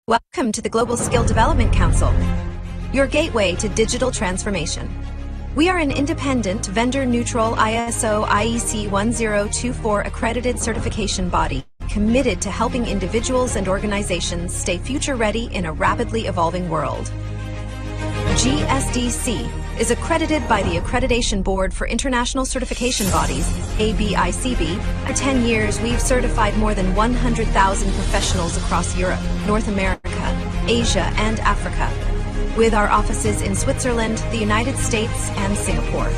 Welcome to the Global Skill Development Council, your gateway to digital transformation. We are an independent, vendor-neutral ISO IEC 1024 accredited certification body committed to helping individuals and organizations stay future-ready in a rapidly evolving world. GSDC is accredited by the Accreditation Board for International Certification Bodies, ABICB. For 10 years, we've certified more than 100,000 professionals across Europe, North America, Asia, and Africa, with our offices in Switzerland, the United States, and Singapore.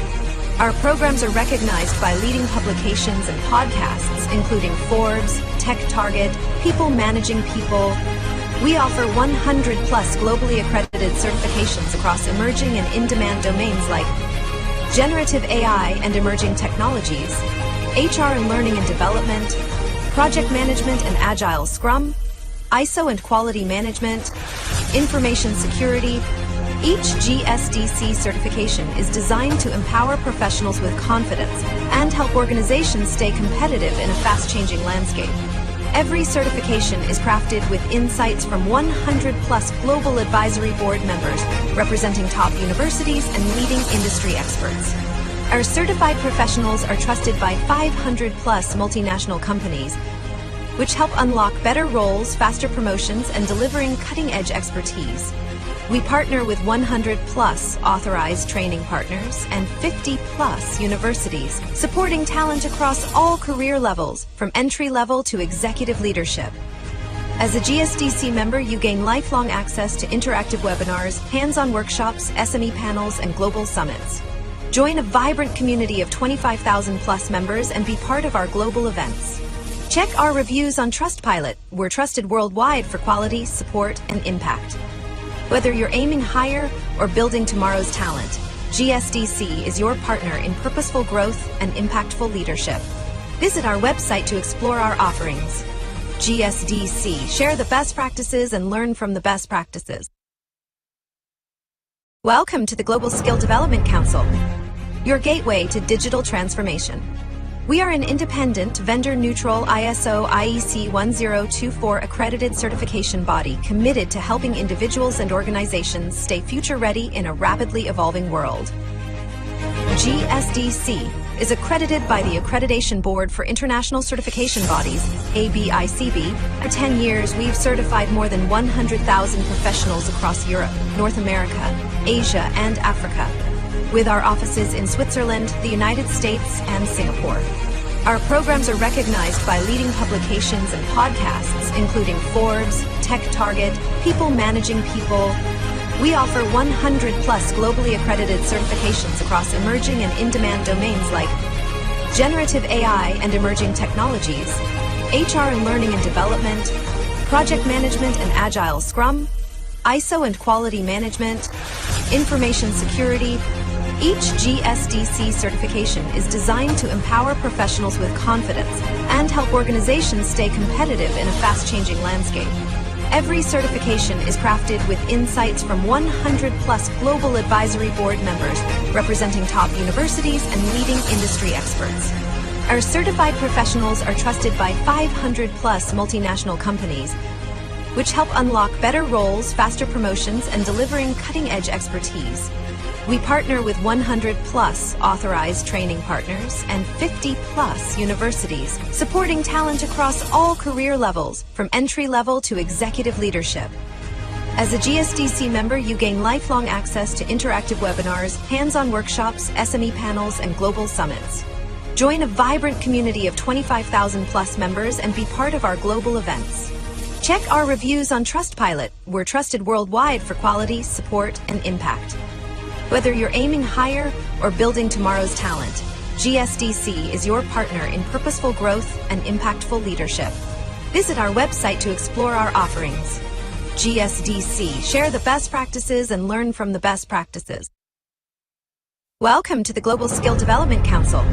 Our programs are recognized by leading publications and podcasts, including Forbes, Tech Target, People Managing People. We offer 100-plus globally accredited certifications across emerging and in-demand domains like generative AI and emerging technologies, HR and learning and development, project management and agile Scrum, ISO and quality management, information security. Each GSDC certification is designed to empower professionals with confidence and help organizations stay competitive in a fast-changing landscape. Every certification is crafted with insights from 100-plus global advisory board members representing top universities and leading industry experts. Our certified professionals are trusted by 500-plus multinational companies, which help unlock better roles, faster promotions, and delivering cutting-edge expertise. We partner with 100-plus authorized training partners and 50-plus universities, supporting talent across all career levels, from entry-level to executive leadership. As a GSDC member, you gain lifelong access to interactive webinars, hands-on workshops, SME panels, and global summits. Join a vibrant community of 25,000-plus members and be part of our global events. Check our reviews on Trustpilot. We're trusted worldwide for quality, support, and impact. Whether you're aiming higher or building tomorrow's talent, GSDC is your partner in purposeful growth and impactful leadership. Visit our website to explore our offerings. GSDC, share the best practices and learn from the best practices. Welcome to the Global Skill Development Council, your gateway to digital transformation. We are an independent, vendor-neutral ISO IEC 1024 accredited certification body committed to helping individuals and organizations stay future-ready in a rapidly evolving world. GSDC is accredited by the Accreditation Board for International Certification Bodies, ABICB. For 10 years, we've certified more than 100,000 professionals across Europe, North America, Asia, and Africa, with our offices in Switzerland, the United States, and Singapore. Our programs are recognized by leading publications and podcasts, including Forbes, Tech Target, People Managing People. We offer 100-plus globally accredited certifications across emerging and in-demand domains like generative AI and emerging technologies, HR and learning and development, project management and agile Scrum, ISO and quality management, information security. Each GSDC certification is designed to empower professionals with confidence and help organizations stay competitive in a fast-changing landscape. Every certification is crafted with insights from 100-plus global advisory board members representing top universities and leading industry experts. Our certified professionals are trusted by 500-plus multinational companies, which help unlock better roles, faster promotions, and delivering cutting-edge expertise. We partner with 100-plus authorized training partners and 50-plus universities, supporting talent across all career levels, from entry-level to executive leadership. As a GSDC member, you gain lifelong access to interactive webinars, hands-on workshops, SME panels, and global summits. Join a vibrant community of 25,000-plus members and be part of our global events. Check our reviews on Trustpilot. We're trusted worldwide for quality, support, and impact. Whether you're aiming higher or building tomorrow's talent, GSDC is your partner in purposeful growth and impactful leadership. Visit our website to explore our offerings. GSDC, share the best practices and learn from the best practices. Welcome to the Global Skill Development Council,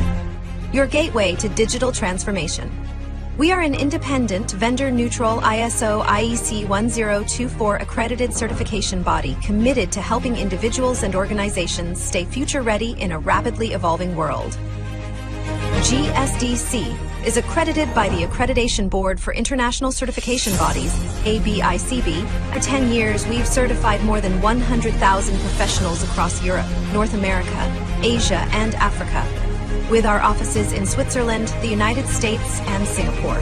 your gateway to digital transformation. We are an independent, vendor-neutral ISO IEC 1024 accredited certification body committed to helping individuals and organizations stay future-ready in a rapidly evolving world. GSDC is accredited by the Accreditation Board for International Certification Bodies, ABICB. For 10 years, we've certified more than 100,000 professionals across Europe, North America, Asia, and Africa, with our offices in Switzerland, the United States, and Singapore.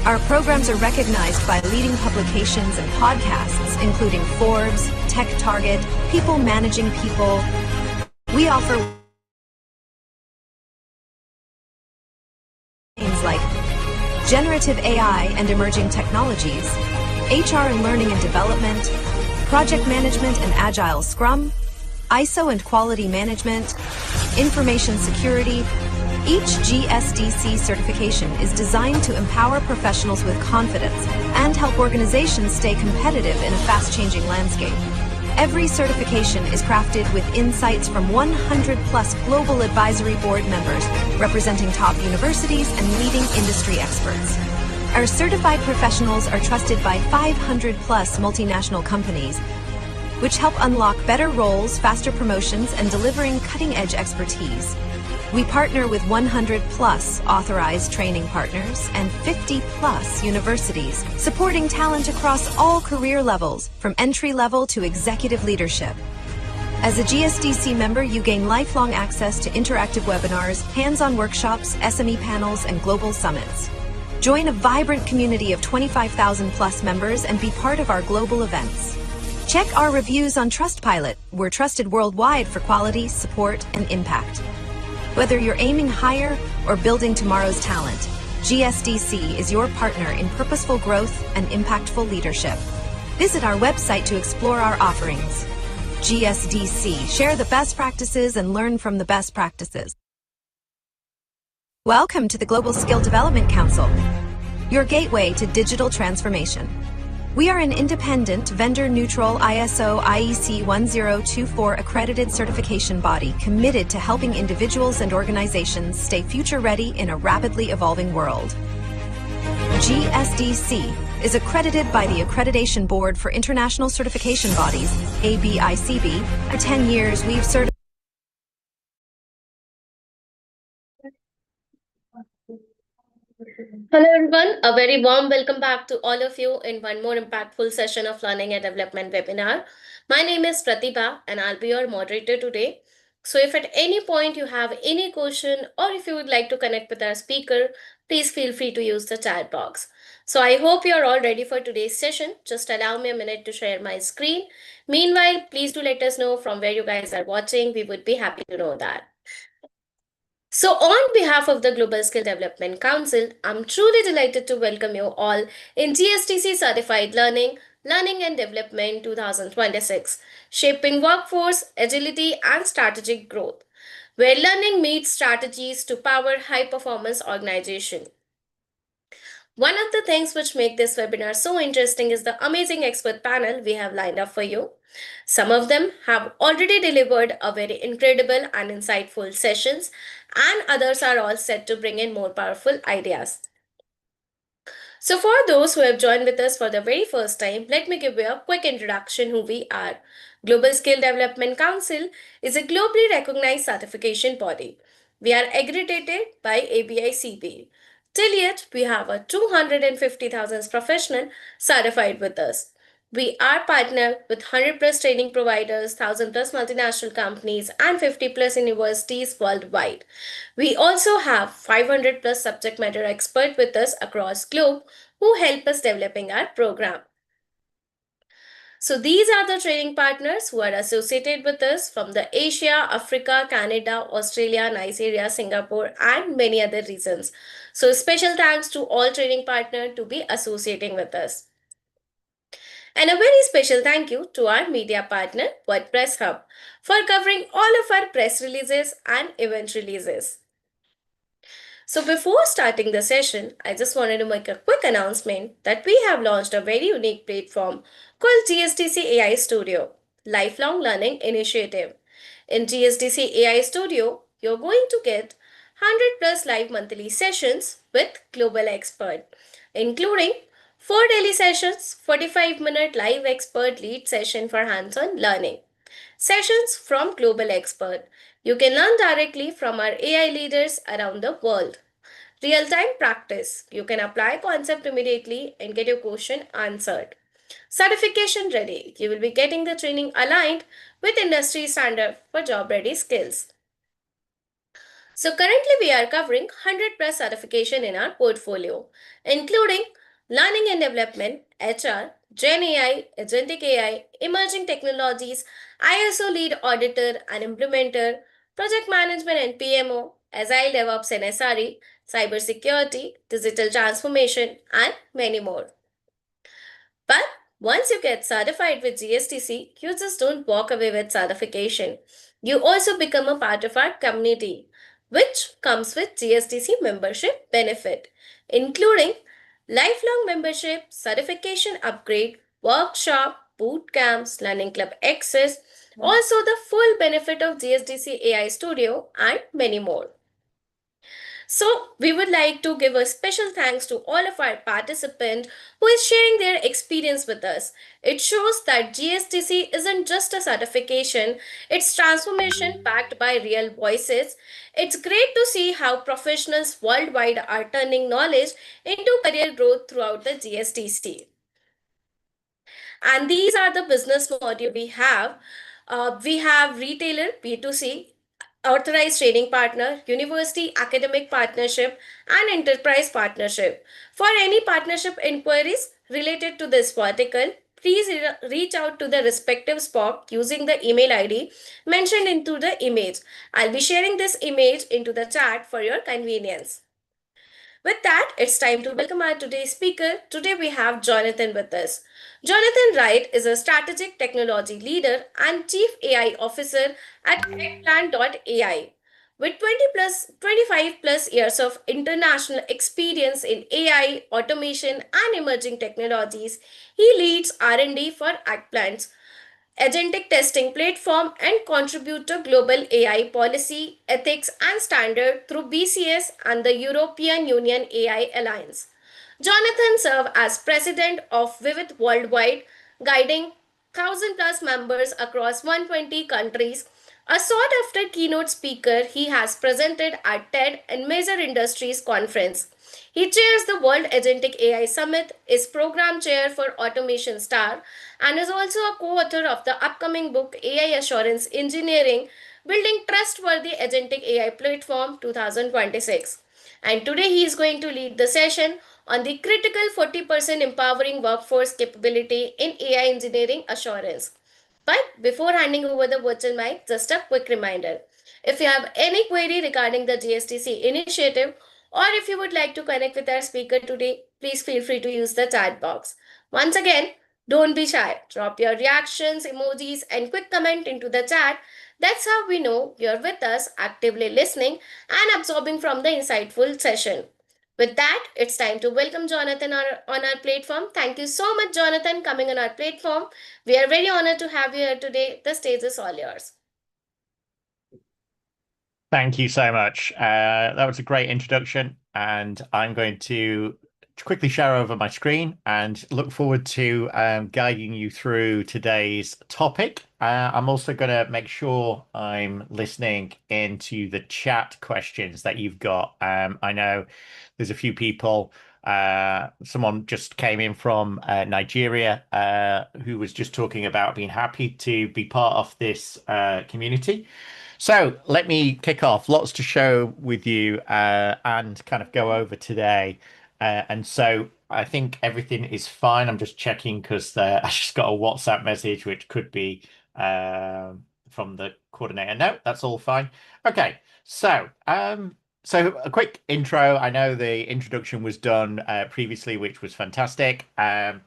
Our programs are recognized by leading publications and podcasts, including Forbes, Tech Target, People Managing People. We offer things like generative AI and emerging technologies, HR and learning and development, project management and agile Scrum, ISO and quality management, information security. Each GSDC certification is designed to empower professionals with confidence and help organizations stay competitive in a fast-changing landscape. Every certification is crafted with insights from 100-plus global advisory board members representing top universities and leading industry experts. Our certified professionals are trusted by 500-plus multinational companies, which help unlock better roles, faster promotions, and delivering cutting-edge expertise. We partner with 100-plus authorized training partners and 50-plus universities, supporting talent across all career levels, from entry-level to executive leadership. As a GSDC member, you gain lifelong access to interactive webinars, hands-on workshops, SME panels, and global summits. Join a vibrant community of 25,000-plus members and be part of our global events. Check our reviews on Trustpilot. We're trusted worldwide for quality, support, and impact. Whether you're aiming higher or building tomorrow's talent, GSDC is your partner in purposeful growth and impactful leadership. Visit our website to explore our offerings. GSDC, share the best practices and learn from the best practices. Welcome to the Global Skill Development Council, your gateway to digital transformation. We are an independent, vendor-neutral ISO IEC 1024 accredited certification body committed to helping individuals and organizations stay future-ready in a rapidly evolving world. GSDC is accredited by the Accreditation Board for International Certification Bodies, ABICB. For 10 years, we've certified Hello everyone, a very warm welcome back to all of you in one more impactful session of Learning and Development webinar. My name is Pratibha and I'll be your moderator today. So if at any point you have any question or if you would like to connect with our speaker, please feel free to use the chat box. So I hope you're all ready for today's session. Just allow me a minute to share my screen. Meanwhile, please do let us know from where you guys are watching. We would be happy to know that. So, on behalf of the Global Skill Development Council, I'm truly delighted to welcome you all in GSTC Certified Learning and Development 2026, Shaping Workforce, Agility and Strategic Growth, where learning meets strategies to power high-performance organization. One of the things which make this webinar so interesting is the amazing expert panel we have lined up for you. Some of them have already delivered a very incredible and insightful sessions, and others are all set to bring in more powerful ideas. So for those who have joined with us for the very first time, let me give you a quick introduction who we are. Global Skill Development Council is a globally recognized certification body. We are accredited by ABICB. Till yet, we have a 250,000 professional certified with us. We are partnered with 100 plus training providers, 1,000 plus multinational companies, and 50 plus universities worldwide. We also have 500 plus subject matter experts with us across globe who help us developing our program. So these are the training partners who are associated with us from the Asia, Africa, Canada, Australia, Nigeria, Singapore, and many other regions. So special thanks to all training partners to be associating with us. And a very special thank you to our media partner, WordPress Hub, for covering all of our press releases and event releases. So before starting the session, I just wanted to make a quick announcement that we have launched a very unique platform called GSTC AI Studio, Lifelong Learning Initiative. In GSTC AI Studio, you're going to get 100 plus live monthly sessions with global expert, including 4 daily sessions, 45-minute live expert lead session for hands-on learning. Sessions from global expert. You can learn directly from our AI leaders around the world. Real-time practice. You can apply concept immediately and get your question answered. Certification ready. You will be getting the training aligned with industry standard for job ready skills. So currently we are covering 100 plus certification in our portfolio, including learning and development, HR, Gen AI, agentic AI, emerging technologies, ISO lead auditor and implementer, project management and PMO, agile DevOps and SRE, cybersecurity, digital transformation, and many more. But once you get certified with GSTC, you just don't walk away with certification. You also become a part of our community, which comes with GSTC membership benefit, including lifelong membership, certification upgrade, workshop, boot camps, learning club access, also the full benefit of GSTC AI Studio, and many more. So, we would like to give a special thanks to all of our participants who is sharing their experience with us. It shows that GSTC isn't just a certification, it's transformation backed by real voices. It's great to see how professionals worldwide are turning knowledge into career growth throughout the GSTC. And these are the business module we have. We have retailer B2C, authorized trading partner, university academic partnership, and enterprise partnership. For any partnership inquiries related to this vertical, please reach out to the respective spot using the email ID mentioned into the image. I'll be sharing this image into the chat for your convenience. With that, it's time to welcome our today's speaker. Today we have Jonathan with us. Jonathan Wright is a strategic technology leader and chief AI officer at Eggplant.ai. With 25 plus years of international experience in AI, automation, and emerging technologies, he leads R&D for Eggplants, agentic testing platform, and contribute to global AI policy, ethics, and standard through BCS and the European Union AI Alliance. Jonathan served as president of Vivid Worldwide, guiding 1,000 plus members across 120 countries. A sought after keynote speaker, he has presented at TED and major industries conference. He chairs the World Agentic AI Summit, is program chair for Automation Star, and is also a co-author of the upcoming book AI Assurance Engineering, Building Trustworthy Agentic AI Platform 2026. And today he is going to lead the session on the critical 40% empowering workforce capability in AI engineering assurance. But before handing over the virtual mic, just a quick reminder. If you have any query regarding the GSTC initiative, or if you would like to connect with our speaker today, please feel free to use the chat box. Once again, don't be shy. Drop your reactions, emojis, and quick comment into the chat. That's how we know you're with us, actively listening and absorbing from the insightful session. With that, it's time to welcome Jonathan on our platform. Thank you so much, Jonathan, coming on our platform. We are very honored to have you here today. The stage is all yours. Thank you so much. That was a great introduction, and I'm going to quickly share over my screen and look forward to guiding you through today's topic. I'm also going to make sure I'm listening into the chat questions that you've got. I know there's a few people. Someone just came in from Nigeria who was just talking about being happy to be part of this community. So let me kick off. Lots to show with you and kind of go over today. And so I think everything is fine. I'm just checking because I just got a WhatsApp message, which could be from the coordinator. No, that's all fine. Okay, so a quick intro. I know the introduction was done previously, which was fantastic. I've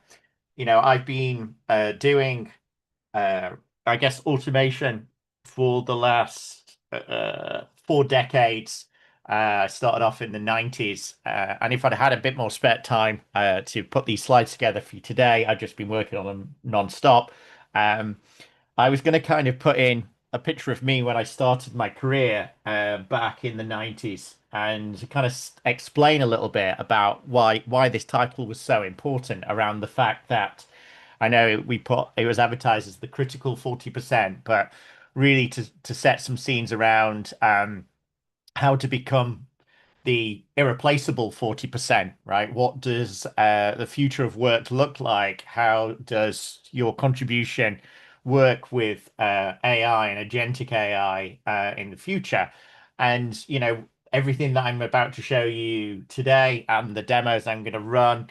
been doing, I guess, automation for the last 4 decades. I started off in the 90s, and if I'd had a bit more spare time to put these slides together for you today, I've just been working on them non-stop. I was going to kind of put in a picture of me when I started my career back in the 90s and kind of explain a little bit about why this title was so important around the fact that I know it was advertised as the critical 40%, but really to set some scenes around how to become the irreplaceable 40%, right? What does the future of work look like? How does your contribution work with AI and agentic AI in the future? And, everything that I'm about to show you today and the demos I'm going to run,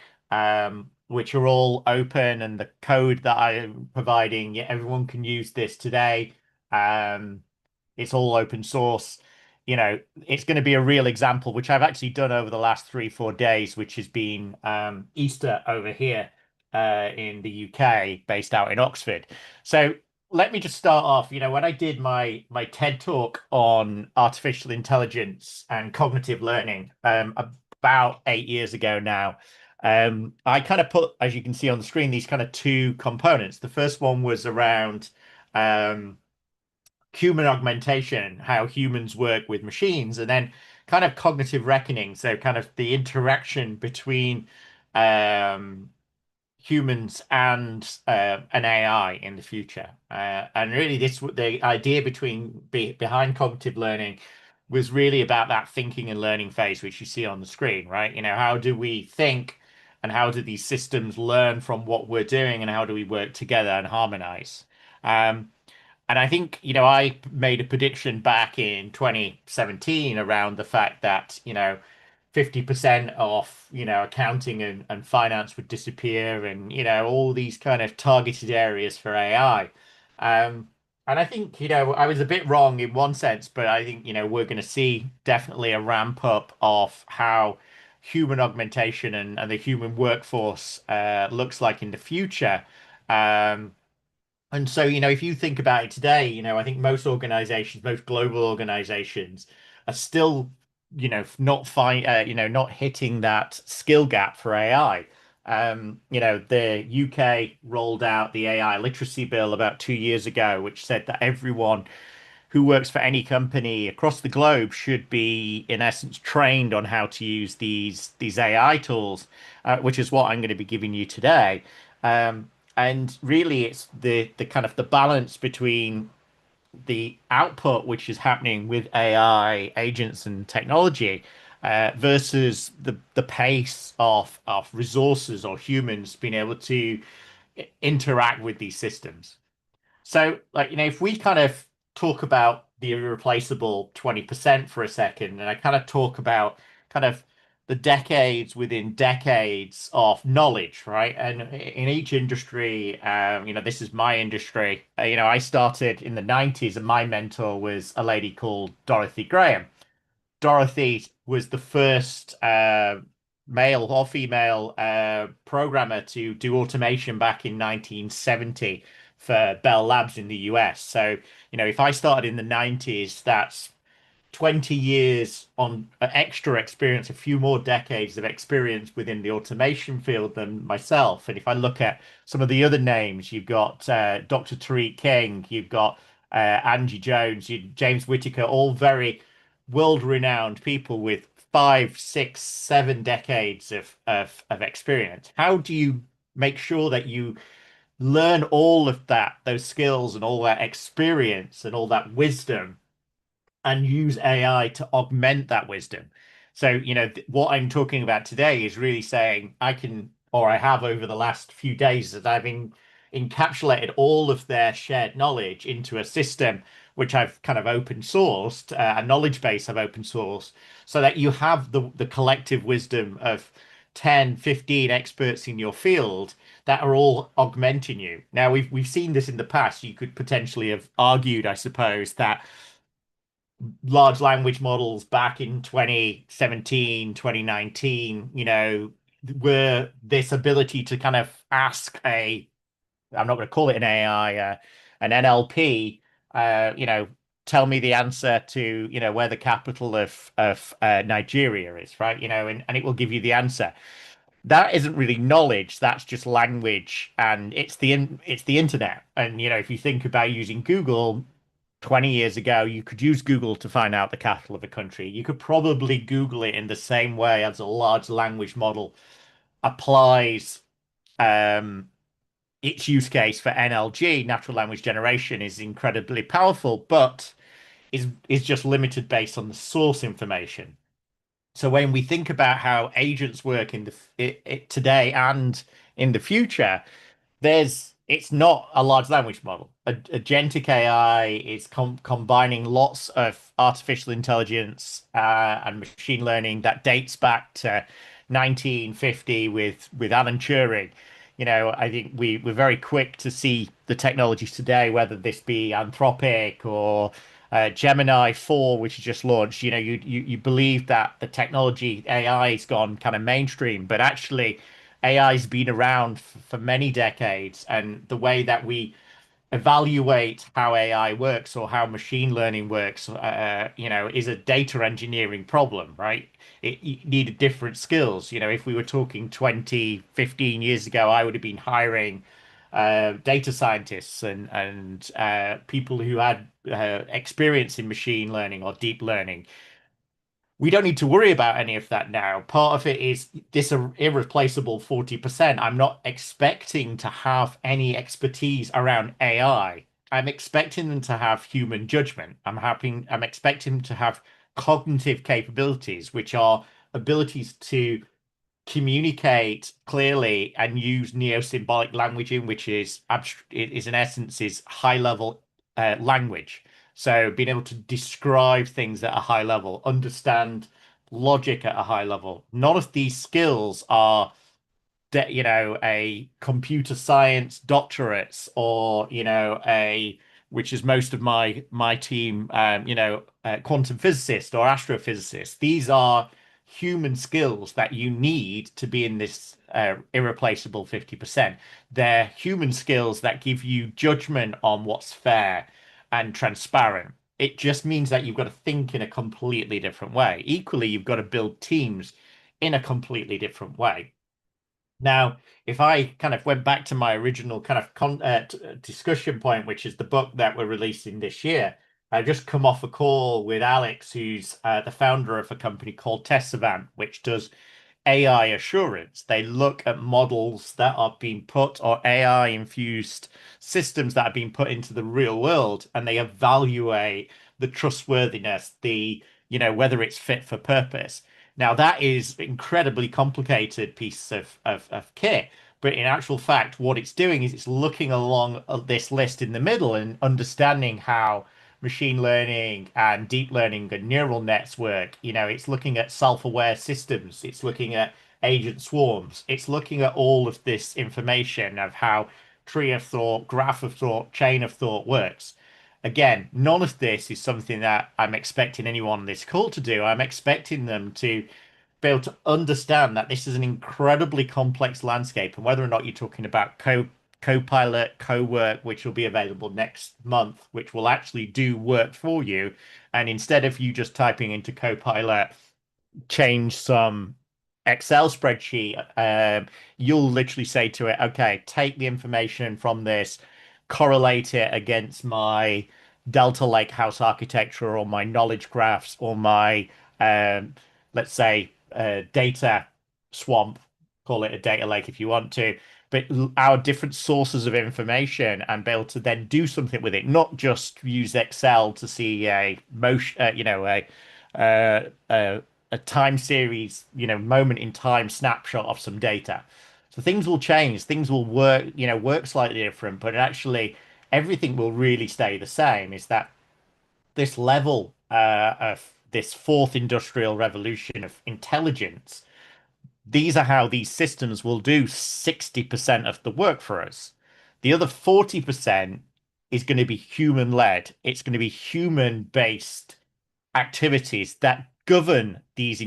which are all open, and the code that I'm providing, yeah, everyone can use this today. Um, it's all open source. It's going to be a real example, which I've actually done over the last 3, 4 days, which has been Easter over here in the UK, based out in Oxford. So let me just start off. When I did my TED talk on artificial intelligence and cognitive learning about 8 years ago now, I kind of put, as you can see on the screen, these kind of two components. The first one was around um, human augmentation, how humans work with machines, and then kind of cognitive reckoning. So kind of the interaction between um, humans and an AI in the future. And really, the idea behind cognitive learning was really about that thinking and learning phase, which you see on the screen, right? How do we think, and how do these systems learn from what we're doing, and how do we work together and harmonize? Um, and I think, I made a prediction back in 2017 around the fact that, 50% of, accounting and finance would disappear, and, all these kind of targeted areas for AI. And I think, I was a bit wrong in one sense, but I think, we're going to see definitely a ramp up of how human augmentation and the human workforce looks like in the future. And so, if you think about it today, I think most organizations, most global organizations are still, not hitting that skill gap for AI. The UK rolled out the AI literacy bill about 2 years ago, which said that everyone who works for any company across the globe should be, in essence, trained on how to use these AI tools, which is what I'm going to be giving you today. And really, it's the kind of the balance between the output, which is happening with AI agents and technology, versus the pace of resources or humans being able to interact with these systems. So, like, if we kind of talk about the irreplaceable 20% for a second, and I kind of talk about kind of the decades within decades of knowledge, right? And in each industry, this is my industry. I started in the 90s, and my mentor was a lady called Dorothy Graham. Dorothy was the first male or female programmer to do automation back in 1970 for Bell Labs in the US. So, if I started in the 90s, that's 20 years on extra experience, a few more decades of experience within the automation field than myself. And if I look at some of the other names, you've got Dr. Tariq King, you've got Angie Jones, James Whitaker, all very world-renowned people with 5, 6, 7 decades of experience. How do you make sure that you learn all of those skills and all that experience and all that wisdom, and use AI to augment that wisdom? So, what I'm talking about today is really saying I can, or I have over the last few days, that I've encapsulated all of their shared knowledge into a system which I've kind of open sourced, a knowledge base I've open sourced, so that you have the collective wisdom of 10, 15 experts in your field that are all augmenting you. Now, we've seen this in the past. You could potentially have argued, I suppose, that large language models back in 2017, 2019, were this ability to kind of ask I'm not going to call it an AI, an NLP, tell me the answer to, where the capital of Nigeria is, right? And it will give you the answer. That isn't really knowledge. That's just language, and it's the internet. And if you think about using Google, 20 years ago, you could use Google to find out the capital of a country. You could probably Google it in the same way as a large language model applies its use case for NLG, natural language generation, is incredibly powerful, but is just limited based on the source information. So when we think about how agents work in today and in the future, it's not a large language model. Agentic AI is combining lots of artificial intelligence and machine learning that dates back to 1950 with Alan Turing. I think we're very quick to see the technologies today, whether this be Anthropic or Gemini 4, which is just launched. You believe that the technology AI has gone kind of mainstream, but actually AI's been around for many decades, and the way that we evaluate how AI works or how machine learning works, is a data engineering problem, right? You needed different skills. If we were talking 20, 15 years ago, I would have been hiring data scientists and people who had experience in machine learning or deep learning. We don't need to worry about any of that now. Part of it is this irreplaceable 40%. I'm not expecting to have any expertise around AI. I'm expecting them to have human judgment. I'm expecting them to have cognitive capabilities, which are abilities to communicate clearly and use neo-symbolic languaging, which is in essence is high level language. So being able to describe things at a high level, understand logic at a high level. None of these skills are a computer science doctorates or a which is most of my team quantum physicist or astrophysicist. These are human skills that you need to be in this irreplaceable 50%. They're human skills that give you judgment on what's fair and transparent. It just means that you've got to think in a completely different way. Equally, you've got to build teams in a completely different way. Now, if I kind of went back to my original kind of discussion point, which is the book that we're releasing this year, I've just come off a call with Alex, who's the founder of a company called Test Savant, which does AI assurance. They look at models that are being put or AI infused systems that are being put into the real world, and they evaluate the trustworthiness, whether it's fit for purpose. Now, that is incredibly complicated piece of kit, but in actual fact, what it's doing is it's looking along this list in the middle and understanding how machine learning and deep learning and neural nets work. It's looking at self-aware systems. It's looking at agent swarms. It's looking at all of this information of how tree of thought, graph of thought, chain of thought works. Again, none of this is something that I'm expecting anyone on this call to do. I'm expecting them to be able to understand that this is an incredibly complex landscape, and whether or not you're talking about Copilot, co-work, which will be available next month, which will actually do work for you. And instead of you just typing into Copilot, change some Excel spreadsheet, you'll literally say to it, okay, take the information from this, correlate it against my Delta Lake house architecture or my knowledge graphs or my, let's say, data swamp, call it a data lake if you want to, but our different sources of information and be able to then do something with it, not just use Excel to see a motion, a time series, moment in time snapshot of some data. So things will change, things will work slightly different, but actually everything will really stay the same. Is that this level of this fourth industrial revolution of intelligence? These are how these systems will do 60% of the work for us. The other 40% is going to be human led. It's going to be human based activities that govern these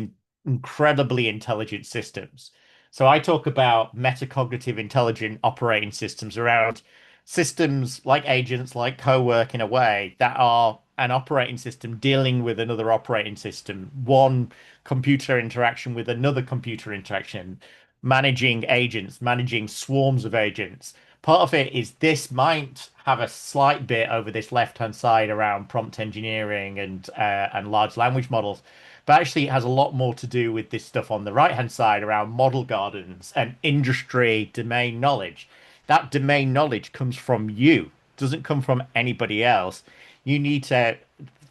incredibly intelligent systems. So I talk about metacognitive intelligent operating systems around systems like agents, like co-work in a way that are an operating system dealing with another operating system, one computer interaction with another computer interaction, managing agents, managing swarms of agents. Part of it is this might have a slight bit over this left-hand side around prompt engineering and large language models, but actually it has a lot more to do with this stuff on the right-hand side around model gardens and industry domain knowledge. That domain knowledge comes from you, doesn't come from anybody else. You need to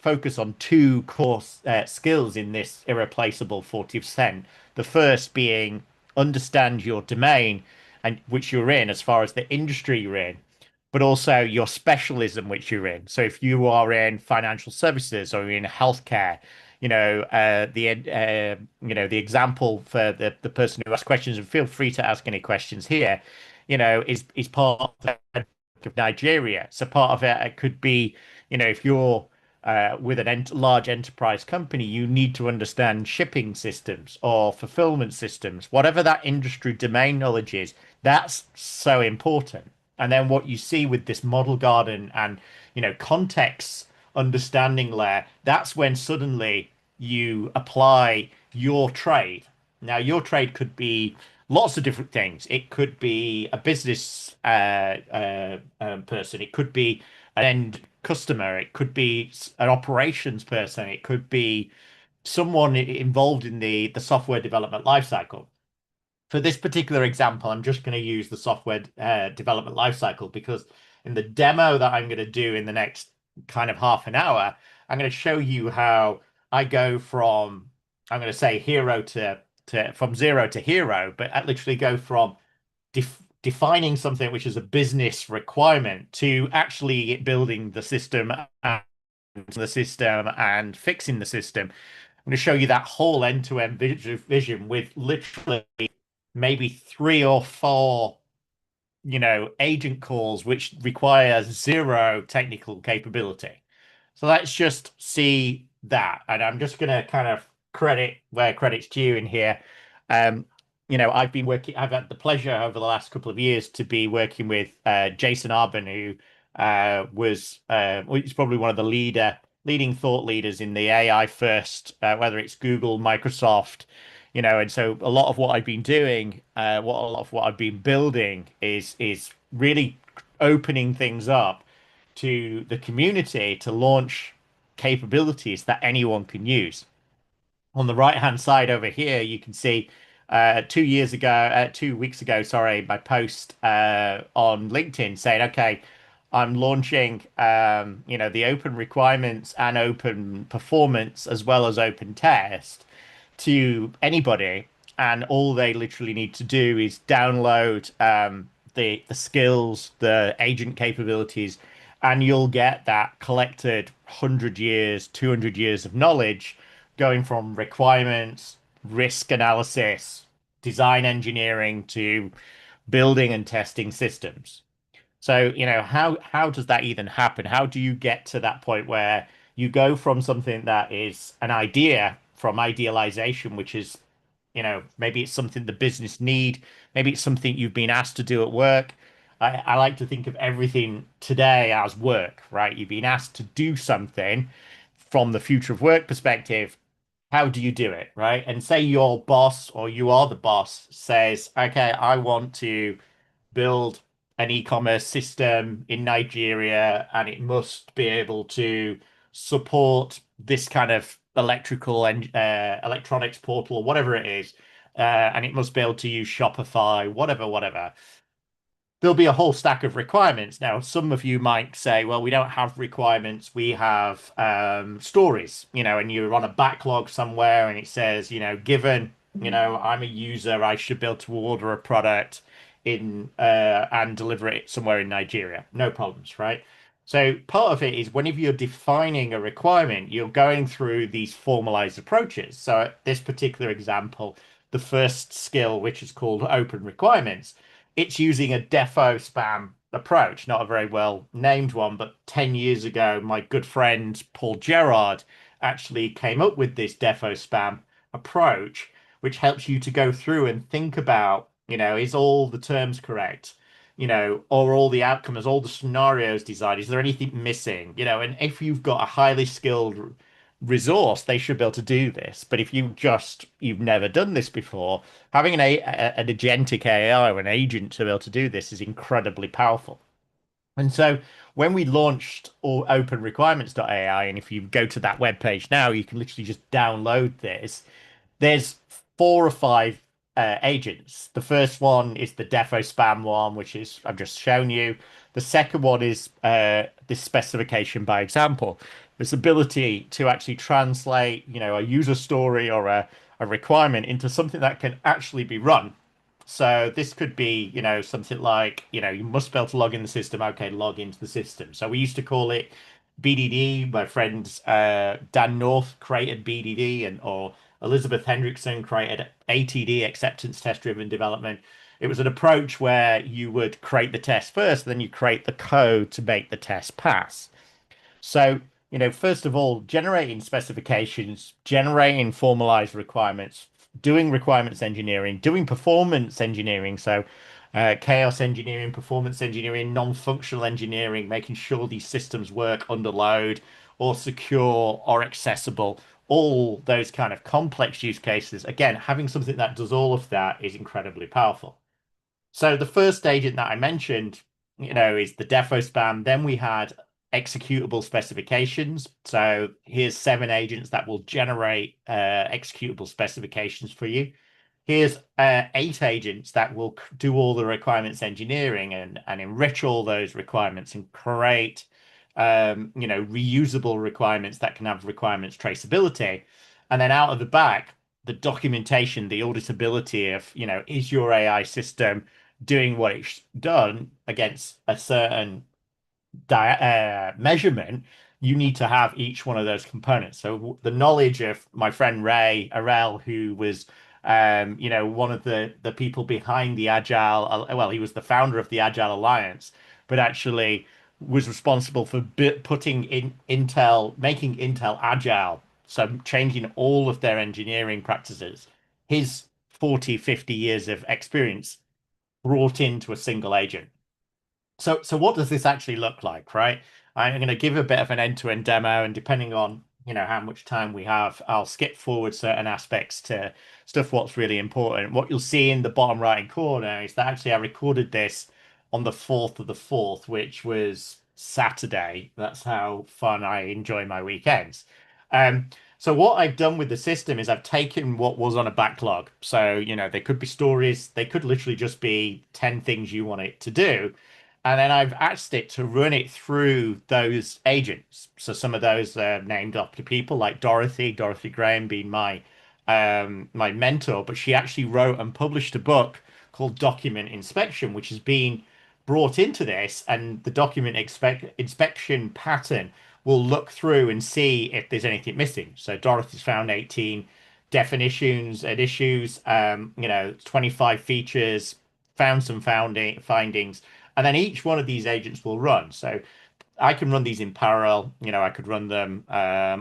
focus on two core skills in this irreplaceable 40%. The first being understand your domain and which you're in as far as the industry you're in, but also your specialism which you're in. So if you are in financial services or you're in healthcare, the example for the person who asked questions, and feel free to ask any questions here, is part of Nigeria. So part of it could be, if you're with an large enterprise company, you need to understand shipping systems or fulfillment systems, whatever that industry domain knowledge is. That's so important. And then what you see with this model garden and context understanding layer, that's when suddenly you apply your trade. Now, your trade could be lots of different things. It could be a business person. It could be an end customer. It could be an operations person. It could be someone involved in the software development lifecycle. For this particular example, I'm just going to use the software development lifecycle because in the demo that I'm going to do in the next kind of half an hour, I'm going to show you how I go from, I'm going to say hero to from zero to hero, but I literally go from defining something which is a business requirement to actually building the system and fixing the system. I'm going to show you that whole end-to-end vision with literally maybe 3 or 4 agent calls which require zero technical capability. So let's just see that. And I'm just going to kind of credit where credit's due in here. I've had the pleasure over the last couple of years to be working with Jason Arbon, who he's probably one of the leading thought leaders in the AI first, whether it's Google, Microsoft, and so a lot of what I've been doing, a lot of what I've been building is really opening things up to the community to launch capabilities that anyone can use. On the right hand side over here, you can see 2 weeks ago, sorry, my post on LinkedIn saying, okay, I'm launching, the open requirements and open performance as well as open test to anybody, and all they literally need to do is download the skills, the agent capabilities, and you'll get that collected 100 years, 200 years of knowledge going from requirements, risk analysis, design engineering to building and testing systems. So, how does that even happen? How do you get to that point where you go from something that is an idea, from idealization, which is, maybe it's something the business need, maybe it's something you've been asked to do at work. I like to think of everything today as work, right? You've been asked to do something from the future of work perspective. How do you do it, right? And say your boss, or you are the boss, says, okay, I want to build an e-commerce system in Nigeria, and it must be able to support this kind of electrical and electronics portal, or whatever it is, and it must be able to use Shopify, whatever. There'll be a whole stack of requirements. Now, some of you might say, well, we don't have requirements. We have stories, and you're on a backlog somewhere and it says, given, I'm a user, I should be able to order a product in and deliver it somewhere in Nigeria. No problems, right? So part of it is whenever you're defining a requirement, you're going through these formalized approaches. So this particular example, the first skill, which is called open requirements, it's using a defo spam approach, not a very well named one, but 10 years ago, my good friend Paul Gerard actually came up with this defo spam approach, which helps you to go through and think about, is all the terms correct? Or all the outcomes, all the scenarios designed, is there anything missing? And if you've got a highly skilled resource, they should be able to do this. But if you've never done this before, having an agentic AI or an agent to be able to do this is incredibly powerful. And so when we launched openrequirements.ai, and if you go to that web page now, you can literally just download this. There's 4 or 5 agents. The first one is the defo spam one, which is I've just shown you. The second one is this specification by example. This ability to actually translate, a user story or a requirement into something that can actually be run. So this could be, something like, you must be able to log in the system. Okay, log into the system. So we used to call it BDD. My friends Dan North created BDD, or Elizabeth Hendrickson created ATD, acceptance test driven development. It was an approach where you would create the test first, then you create the code to make the test pass. So, first of all, generating specifications, generating formalized requirements, doing requirements engineering, doing performance engineering. So, chaos engineering, performance engineering, non-functional engineering, making sure these systems work under load or secure or accessible, all those kind of complex use cases. Again, having something that does all of that is incredibly powerful. So the first agent that I mentioned, is the defo spam. Then we had executable specifications. So here's 7 agents that will generate executable specifications for you. Here's 8 agents that will do all the requirements engineering and enrich all those requirements and create, reusable requirements that can have requirements traceability. And then out of the back, the documentation, the auditability of, is your AI system doing what it's done against a certain measurement, you need to have each one of those components. So the knowledge of my friend Ray Arel, who was, one of the people behind the Agile, well, he was the founder of the Agile Alliance, but actually was responsible for putting in Intel, making Intel agile, so changing all of their engineering practices. His 40, 50 years of experience brought into a single agent. So what does this actually look like, right? I'm going to give a bit of an end-to-end demo, and depending on, how much time we have, I'll skip forward certain aspects to stuff what's really important. What you'll see in the bottom right corner is that actually I recorded this on the 4th of the 4th, which was Saturday. That's how fun I enjoy my weekends. So what I've done with the system is I've taken what was on a backlog. So, they could be stories, they could literally just be 10 things you want it to do. And then I've asked it to run it through those agents. So some of those are named after people like Dorothy Graham being my mentor, but she actually wrote and published a book called Document Inspection, which has been brought into this, and the document inspection pattern will look through and see if there's anything missing. So Dorothy's found 18 definitions and issues, 25 features, found some findings, and then each one of these agents will run. So I can run these in parallel. I could run them,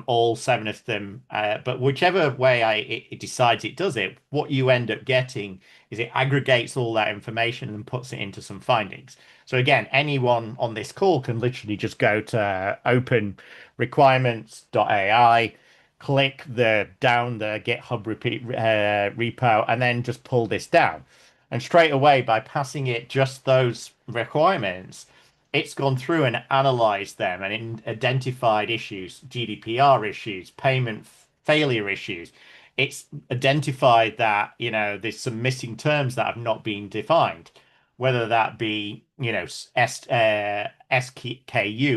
all 7 of them, but whichever way it decides it does it, what you end up getting is it aggregates all that information and puts it into some findings. So again, anyone on this call can literally just go to open requirements.ai, click down the GitHub repo, and then just pull this down. And straight away, by passing it just those requirements, it's gone through and analyzed them and identified issues, GDPR issues, payment failure issues. It's identified that, there's some missing terms that have not been defined, whether that be, SKU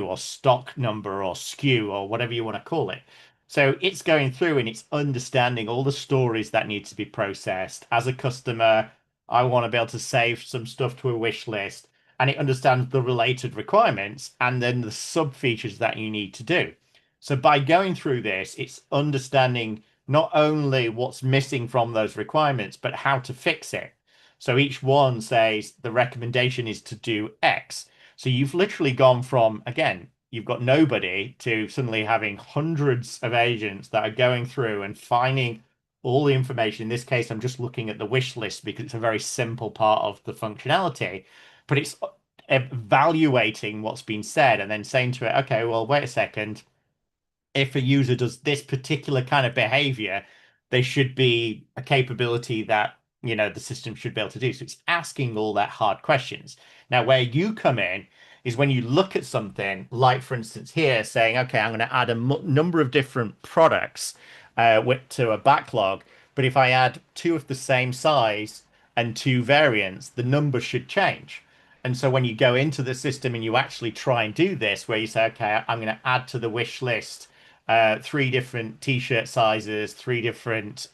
or stock number or SKU or whatever you want to call it. So it's going through and it's understanding all the stories that need to be processed. As a customer, I want to be able to save some stuff to a wish list, and it understands the related requirements and then the sub features that you need to do. So by going through this, it's understanding not only what's missing from those requirements, but how to fix it. So each one says the recommendation is to do X. So you've literally gone from, again, you've got nobody to suddenly having hundreds of agents that are going through and finding all the information. In this case, I'm just looking at the wish list because it's a very simple part of the functionality, but it's evaluating what's been said and then saying to it, okay, well, wait a second. If a user does this particular kind of behavior, there should be a capability that, the system should be able to do. So it's asking all that hard questions. Now, where you come in is when you look at something like, for instance, here saying, okay, I'm going to add a number of different products to a backlog. But if I add two of the same size and two variants, the number should change. And so when you go into the system and you actually try and do this, where you say, okay, I'm going to add to the wish list three different t-shirt sizes, three different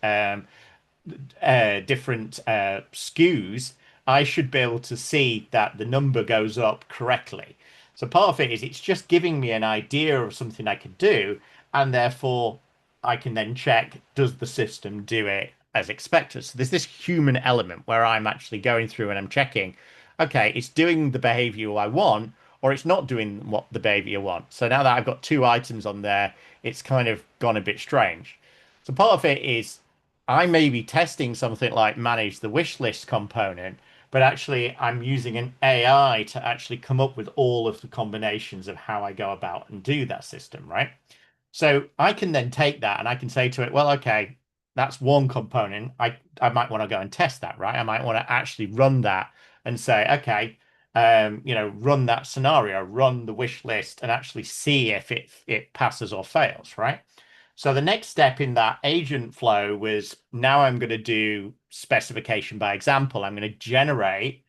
SKUs, I should be able to see that the number goes up correctly. So part of it is it's just giving me an idea of something I could do, and therefore I can then check, does the system do it as expected? So there's this human element where I'm actually going through and I'm checking, okay, it's doing the behavior I want, or it's not doing what the behavior I want. So now that I've got two items on there, it's kind of gone a bit strange. So part of it is I may be testing something like manage the wish list component, but actually I'm using an AI to actually come up with all of the combinations of how I go about and do that system, right? So I can then take that and I can say to it, well, okay, that's one component. I might want to go and test that, right? I might want to actually run that and say, okay, run that scenario, run the wish list and actually see if it passes or fails, right? So the next step in that agent flow was now I'm going to do specification by example. I'm going to generate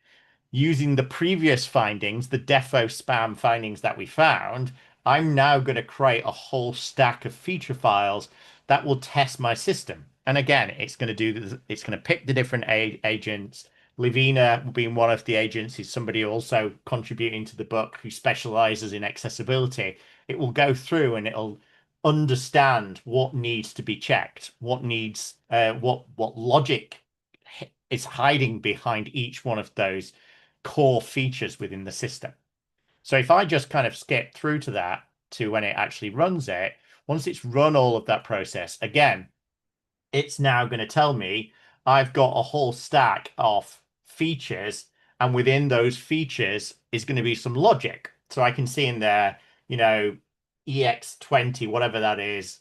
using the previous findings, the defo spam findings that we found. I'm now going to create a whole stack of feature files that will test my system. And again, it's going to do this, it's going to pick the different agents. Livina, being one of the agents, is somebody also contributing to the book who specializes in accessibility. It will go through and it'll understand what needs to be checked, what needs, what logic is hiding behind each one of those core features within the system. So if I just kind of skip through to that to when it actually runs it, once it's run all of that process, again, it's now going to tell me I've got a whole stack of features, and within those features is going to be some logic. So I can see in there, EX20, whatever that is,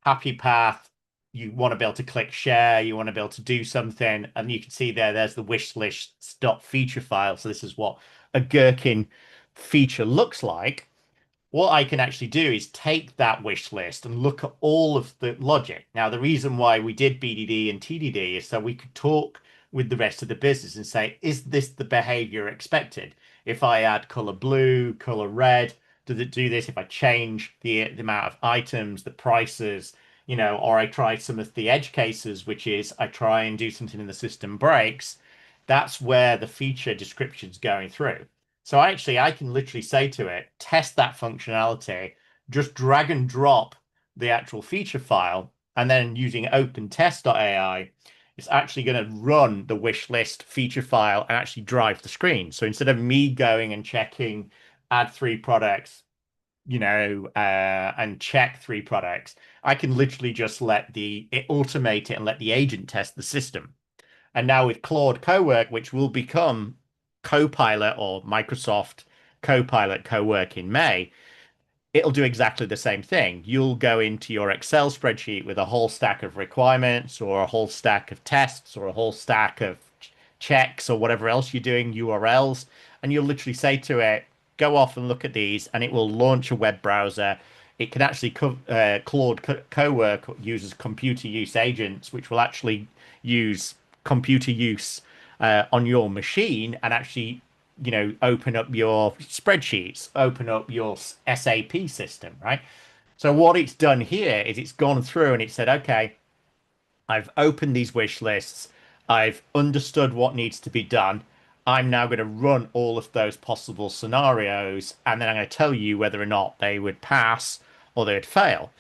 happy path. You want to be able to click share, you want to be able to do something, and you can see there's the wish list feature file. So this is what a gherkin feature looks like. What I can actually do is take that wish list and look at all of the logic. Now, the reason why we did BDD and TDD is so we could talk with the rest of the business and say, is this the behavior expected? If I add color blue, color red, does it do this? If I change the amount of items, the prices, or I try some of the edge cases, which is I try and do something in the system breaks, that's where the feature description's going through. So actually, I can literally say to it, test that functionality, just drag and drop the actual feature file, and then using OpenTest.ai, it's actually going to run the wish list feature file and actually drive the screen. So instead of me going and checking, add three products, and check three products, I can literally just let it automate it and let the agent test the system. And now with Claude Cowork, which will become Copilot or Microsoft Copilot Cowork in May, it'll do exactly the same thing. You'll go into your Excel spreadsheet with a whole stack of requirements or a whole stack of tests or a whole stack of checks or whatever else you're doing, URLs, and you'll literally say to it, go off and look at these, and it will launch a web browser. It can actually, Claude Cowork uses computer use agents, which will actually use computer use on your machine and actually open up your spreadsheets, open up your SAP system, right? So what it's done here is it's gone through and it said, okay, I've opened these wish lists, I've understood what needs to be done. I'm now going to run all of those possible scenarios, and then I'm going to tell you whether or not they would pass or they would fail.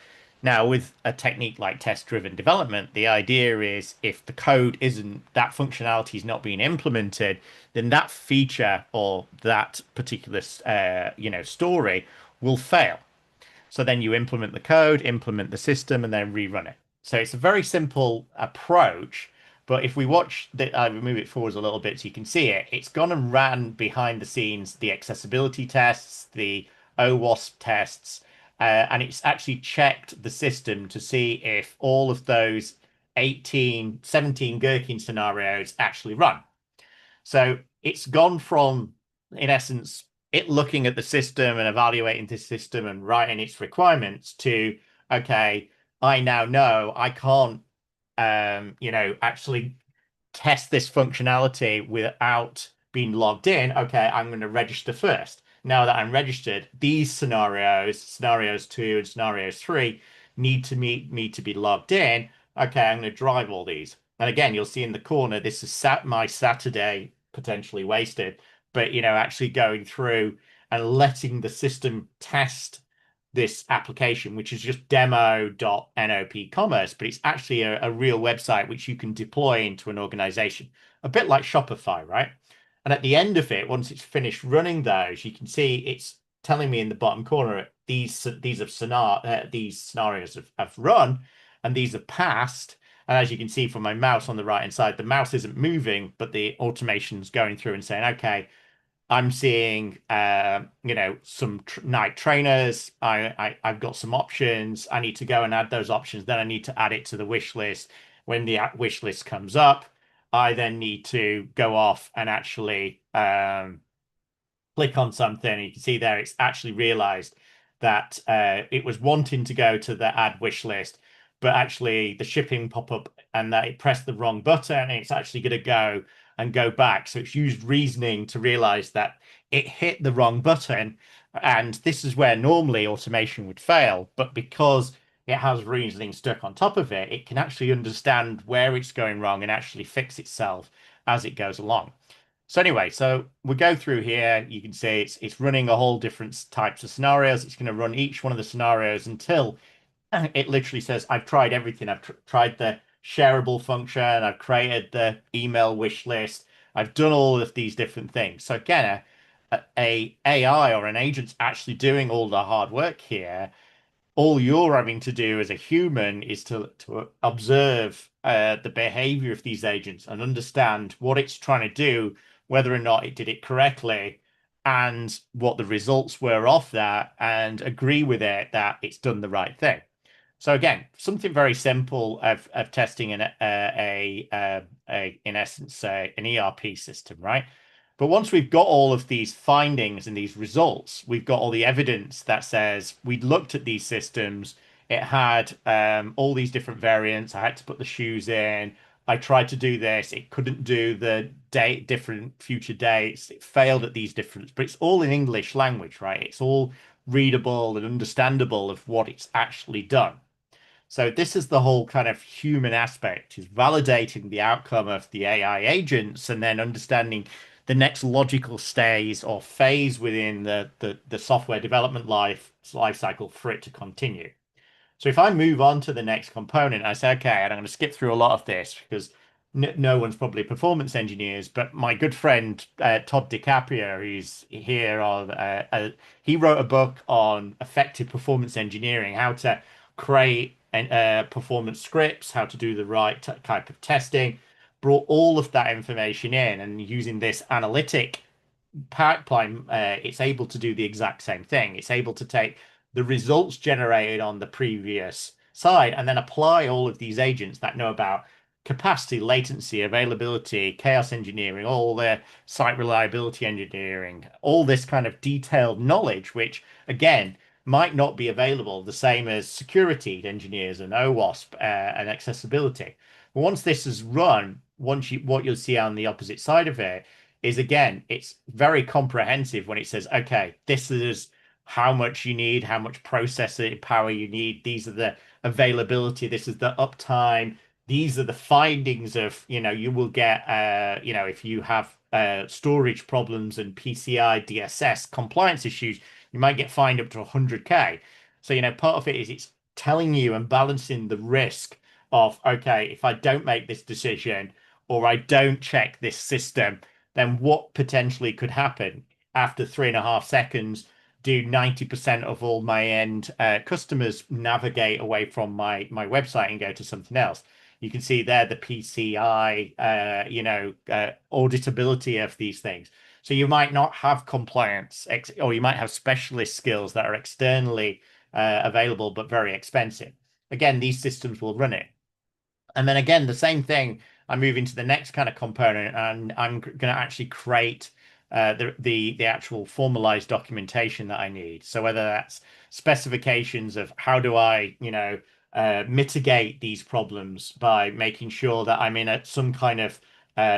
Now, with a technique like test-driven development, the idea is if the code isn't, that functionality is not being implemented, then that feature or that particular, story will fail. So then you implement the code, implement the system, and then rerun it. So it's a very simple approach. But if we watch I move it forwards a little bit so you can see it, it's gone and ran behind the scenes the accessibility tests, the OWASP tests, and it's actually checked the system to see if all of those 17 Gherkin scenarios actually run. So it's gone from, in essence, it looking at the system and evaluating the system and writing its requirements to, okay, I now know I can't actually test this functionality without being logged in, okay, I'm going to register first. Now that I'm registered, these scenarios 2 and scenarios 3, need to be logged in. Okay, I'm going to drive all these. And again, you'll see in the corner, this is my Saturday potentially wasted, but actually going through and letting the system test this application, which is just demo.nop commerce, but it's actually a real website which you can deploy into an organization, a bit like Shopify, right? And at the end of it, once it's finished running those, you can see it's telling me in the bottom corner these scenarios have run and these have passed. And as you can see from my mouse on the right hand side, the mouse isn't moving, but the automation's going through and saying, okay, I'm seeing, some night trainers. I've got some options. I need to go and add those options. Then I need to add it to the wish list. When the wish list comes up, I then need to go off and actually click on something. You can see there, it's actually realized that it was wanting to go to the add wish list, but actually the shipping pop up and that it pressed the wrong button and it's actually going to go back. So it's used reasoning to realize that it hit the wrong button. And this is where normally automation would fail, but because it has reasoning stuck on top of it, it can actually understand where it's going wrong and actually fix itself as it goes along. So anyway, so we go through here. You can see it's running a whole different types of scenarios. It's going to run each one of the scenarios until it literally says, I've tried everything. I've tried the shareable function. I've created the email wish list. I've done all of these different things. So again, a AI or an agent's actually doing all the hard work here. All you're having to do as a human is to observe the behavior of these agents and understand what it's trying to do, whether or not it did it correctly, and what the results were of that, and agree with it that it's done the right thing. So again, something very simple of testing in in essence an ERP system, right? But once we've got all of these findings and these results, we've got all the evidence that says we'd looked at these systems. It had all these different variants. I had to put the shoes in. I tried to do this. It couldn't do the different future dates. It failed at these different, but it's all in English language, right? It's all readable and understandable of what it's actually done. So this is the whole kind of human aspect, is validating the outcome of the AI agents and then understanding the next logical stage or phase within the software development life cycle for it to continue. So if I move on to the next component, I say, okay, and I'm going to skip through a lot of this because no one's probably performance engineers, but my good friend Todd DiCaprio, who's here on, he wrote a book on effective performance engineering, how to create performance scripts, how to do the right type of testing, brought all of that information in, and using this analytic pipeline, it's able to do the exact same thing. It's able to take the results generated on the previous side and then apply all of these agents that know about capacity, latency, availability, chaos engineering, all the site reliability engineering, all this kind of detailed knowledge, which again might not be available the same as security engineers and OWASP and accessibility. But once this is run, what you'll see on the opposite side of it is, again, it's very comprehensive when it says, okay, this is how much you need, how much processing power you need. These are the availability. This is the uptime. These are the findings of, you will get, if you have storage problems and PCI DSS compliance issues, you might get fined up to 100K. So, part of it is it's telling you and balancing the risk of, okay, if I don't make this decision or I don't check this system, then what potentially could happen after 3.5 seconds? Do 90% of all my end customers navigate away from my website and go to something else? You can see there the PCI, auditability of these things. So you might not have compliance, or you might have specialist skills that are externally available but very expensive. Again, these systems will run it. And then again, the same thing, I move into the next kind of component, and I'm going to actually create the actual formalized documentation that I need. So whether that's specifications of how do I, mitigate these problems by making sure that I'm in at some kind of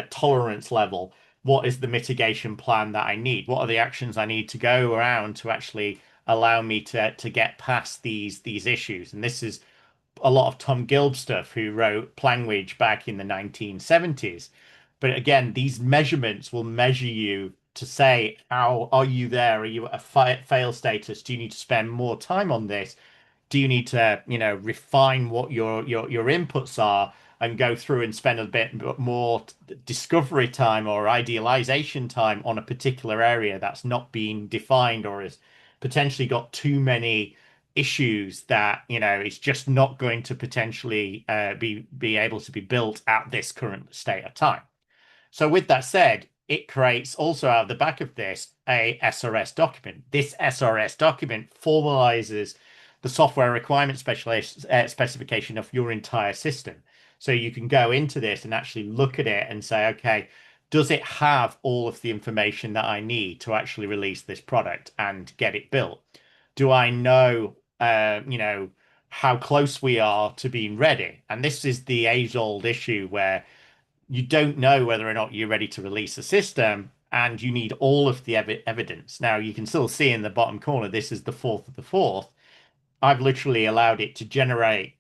tolerance level. What is the mitigation plan that I need? What are the actions I need to go around to actually allow me to get past these issues? And this is a lot of Tom Gilb stuff, who wrote Planguage back in the 1970s. But again, these measurements will measure you to say, how are you there? Are you at a fail status? Do you need to spend more time on this? Do you need to, refine what your inputs are and go through and spend a bit more discovery time or idealization time on a particular area that's not being defined or has potentially got too many issues that it's just not going to potentially be able to be built at this current state of time. So with that said, it creates also out of the back of this a SRS document. This SRS document formalizes the software requirement specification of your entire system. So you can go into this and actually look at it and say, okay, does it have all of the information that I need to actually release this product and get it built? Do I know, how close we are to being ready? And this is the age-old issue where you don't know whether or not you're ready to release a system, and you need all of the evidence. Now, you can still see in the bottom corner, this is the 4th of the 4th. I've literally allowed it to generate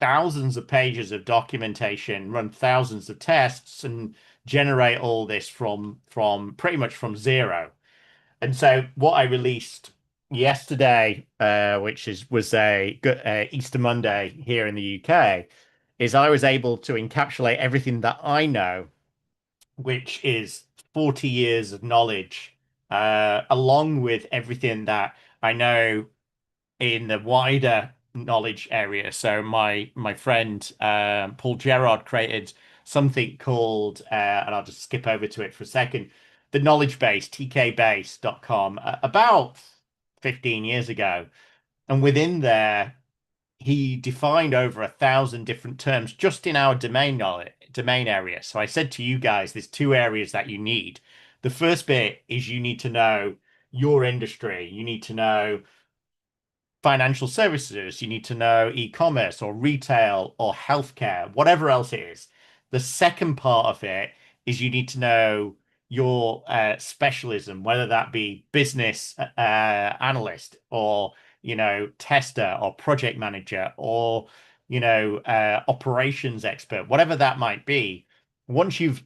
thousands of pages of documentation, run thousands of tests, and generate all this from pretty much from zero. And so what I released yesterday, which was a Easter Monday here in the UK, is I was able to encapsulate everything that I know, which is 40 years of knowledge, along with everything that I know in the wider knowledge area. So my friend Paul Gerard created something called, and I'll just skip over to it for a second, the knowledge base, tkbase.com, about 15 years ago. And within there, he defined over 1,000 different terms just in our domain area. So I said to you guys, there's two areas that you need. The first bit is you need to know your industry. You need to know financial services. You need to know e-commerce or retail or healthcare, whatever else it is. The second part of it is you need to know your specialism, whether that be business analyst or tester or project manager or operations expert, whatever that might be. Once you've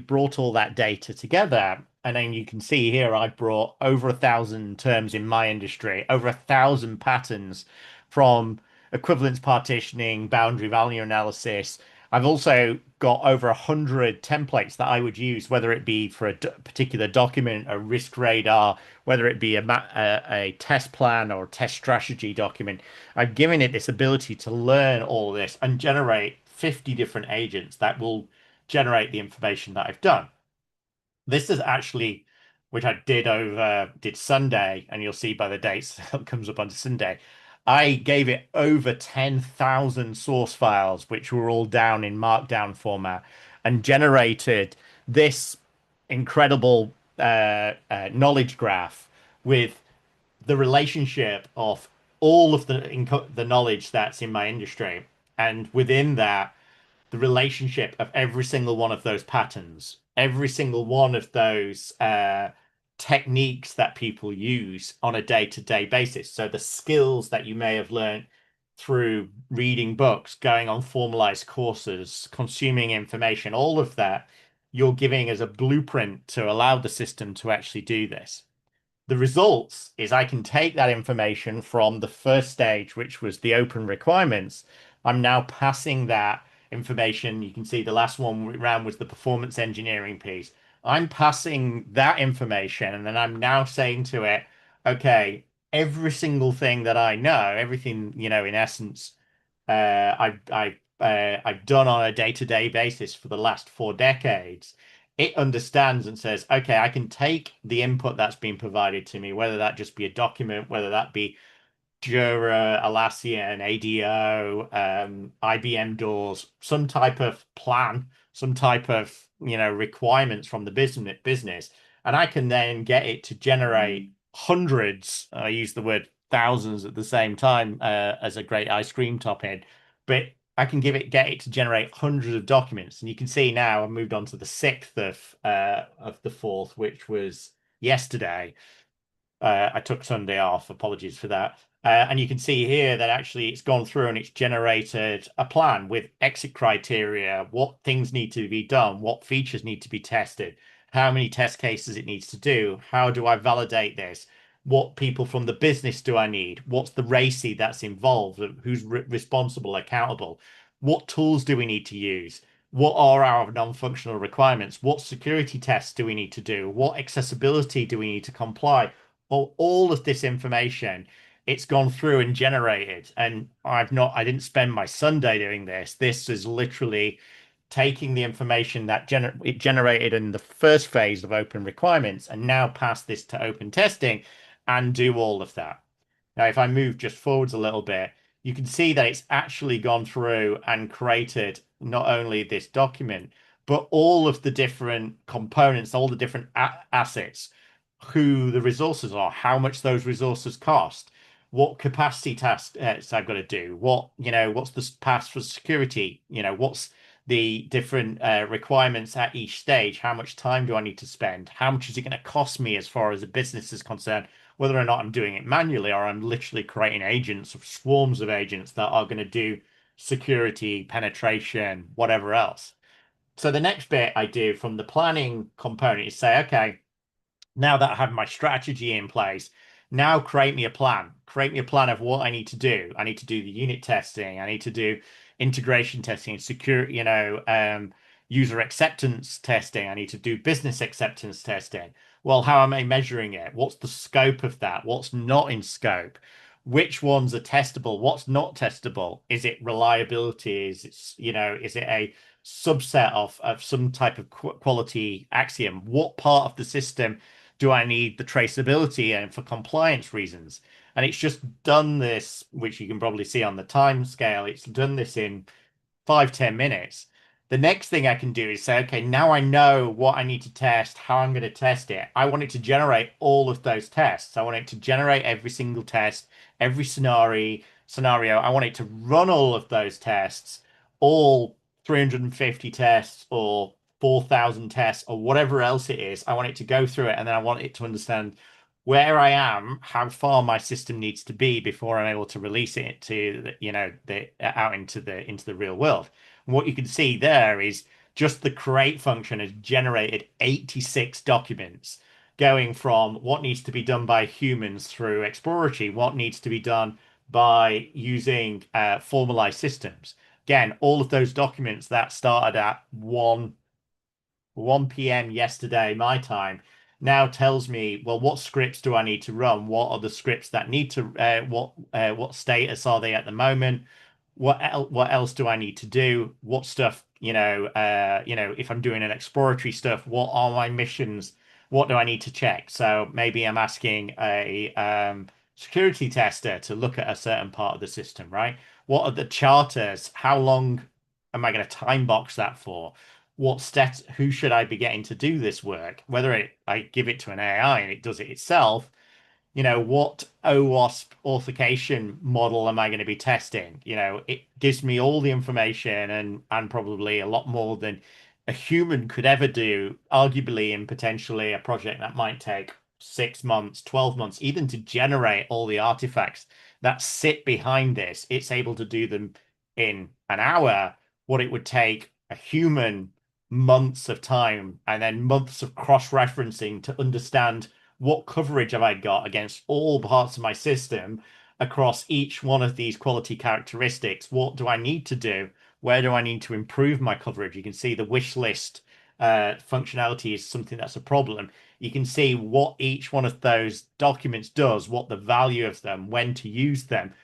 brought all that data together, and then you can see here I've brought over 1,000 terms in my industry, over 1,000 patterns from equivalence partitioning, boundary value analysis. I've also got over 100 templates that I would use, whether it be for a particular document, a risk radar, whether it be a test plan or a test strategy document. I've given it this ability to learn all this and generate 50 different agents that will generate the information that I've done. This is actually, which I did Sunday, and you'll see by the dates it comes up on Sunday. I gave it over 10,000 source files, which were all down in Markdown format, and generated this incredible knowledge graph with the relationship of all of the knowledge that's in my industry, and within that, the relationship of every single one of those patterns, every single one of those techniques that people use on a day-to-day basis. So the skills that you may have learned through reading books, going on formalized courses, consuming information, all of that, you're giving as a blueprint to allow the system to actually do this. The results is I can take that information from the first stage, which was the open requirements. I'm now passing that information. You can see the last one we ran was the performance engineering piece. I'm passing that information, and then I'm now saying to it, okay, every single thing that I know, everything, in essence, I've done on a day-to-day basis for the last 4 decades. It understands and says, okay, I can take the input that's been provided to me, whether that just be a document, whether that be Jura, Atlassian, ADO, IBM doors, some type of plan, some type of requirements from the business, and I can then get it to generate hundreds. I use the word thousands at the same time as a great ice cream topping, but I can get it to generate hundreds of documents. And you can see now I moved on to the 6th of the 4th, which was yesterday. I took Sunday off. Apologies for that. And you can see here that actually it's gone through and it's generated a plan with exit criteria, what things need to be done, what features need to be tested, how many test cases it needs to do, how do I validate this, what people from the business do I need, what's the RACI that's involved, who's responsible, accountable, what tools do we need to use, what are our non-functional requirements, what security tests do we need to do, what accessibility do we need to comply. All of this information, it's gone through and generated. And I didn't spend my Sunday doing this. This is literally taking the information that it generated in the first phase of open requirements and now pass this to open testing and do all of that. Now, if I move just forwards a little bit, you can see that it's actually gone through and created not only this document, but all of the different components, all the different assets, who the resources are, how much those resources cost, what capacity tasks I've got to do, what's the path for security, what's the different requirements at each stage, how much time do I need to spend, how much is it going to cost me as far as a business is concerned, whether or not I'm doing it manually or I'm literally creating agents or swarms of agents that are going to do security, penetration, whatever else. So the next bit I do from the planning component is say, okay, now that I have my strategy in place, now create me a plan. Create me a plan of what I need to do. I need to do the unit testing. I need to do integration testing, secure, user acceptance testing. I need to do business acceptance testing. Well, how am I measuring it? What's the scope of that? What's not in scope? Which ones are testable? What's not testable? Is it reliability? Is it a subset of some type of quality axiom? What part of the system do I need the traceability and for compliance reasons? And it's just done this, which you can probably see on the time scale. It's done this in 5-10 minutes. The next thing I can do is say, okay, now I know what I need to test, how I'm going to test it. I want it to generate all of those tests. I want it to generate every single test, every scenario. I want it to run all of those tests, all 350 tests or 4,000 tests or whatever else it is. I want it to go through it, and then I want it to understand where I am, how far my system needs to be before I'm able to release it to out into the real world. And what you can see there is just the create function has generated 86 documents, going from what needs to be done by humans through exploratory, what needs to be done by using formalized systems. Again, all of those documents that started at 1 p.m. yesterday, my time, now tells me, well, what scripts do I need to run? What are the scripts that need to, what status are they at the moment? What else do I need to do? What stuff, if I'm doing an exploratory stuff, what are my missions? What do I need to check? So maybe I'm asking a security tester to look at a certain part of the system, right? What are the charters? How long am I going to time box that for? Who should I be getting to do this work? Whether I give it to an AI and it does it itself, what OWASP authentication model am I going to be testing? It gives me all the information and probably a lot more than a human could ever do, arguably in potentially a project that might take 6 months, 12 months, even to generate all the artifacts that sit behind this. It's able to do them in an hour, what it would take a human months of time and then months of cross-referencing to understand what coverage have I got against all parts of my system across each one of these quality characteristics. What do I need to do? Where do I need to improve my coverage? You can see the wish list functionality is something that's a problem. You can see what each one of those documents does, what the value of them, when to use them,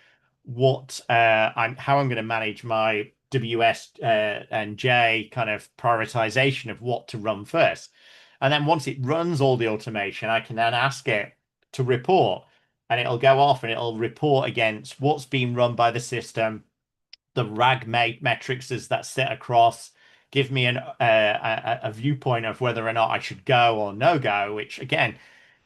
how I'm going to manage my WS and J kind of prioritization of what to run first. And then once it runs all the automation, I can then ask it to report, and it'll go off and it'll report against what's being run by the system, the RAG metrics that sit across, give me a viewpoint of whether or not I should go or no go, which again,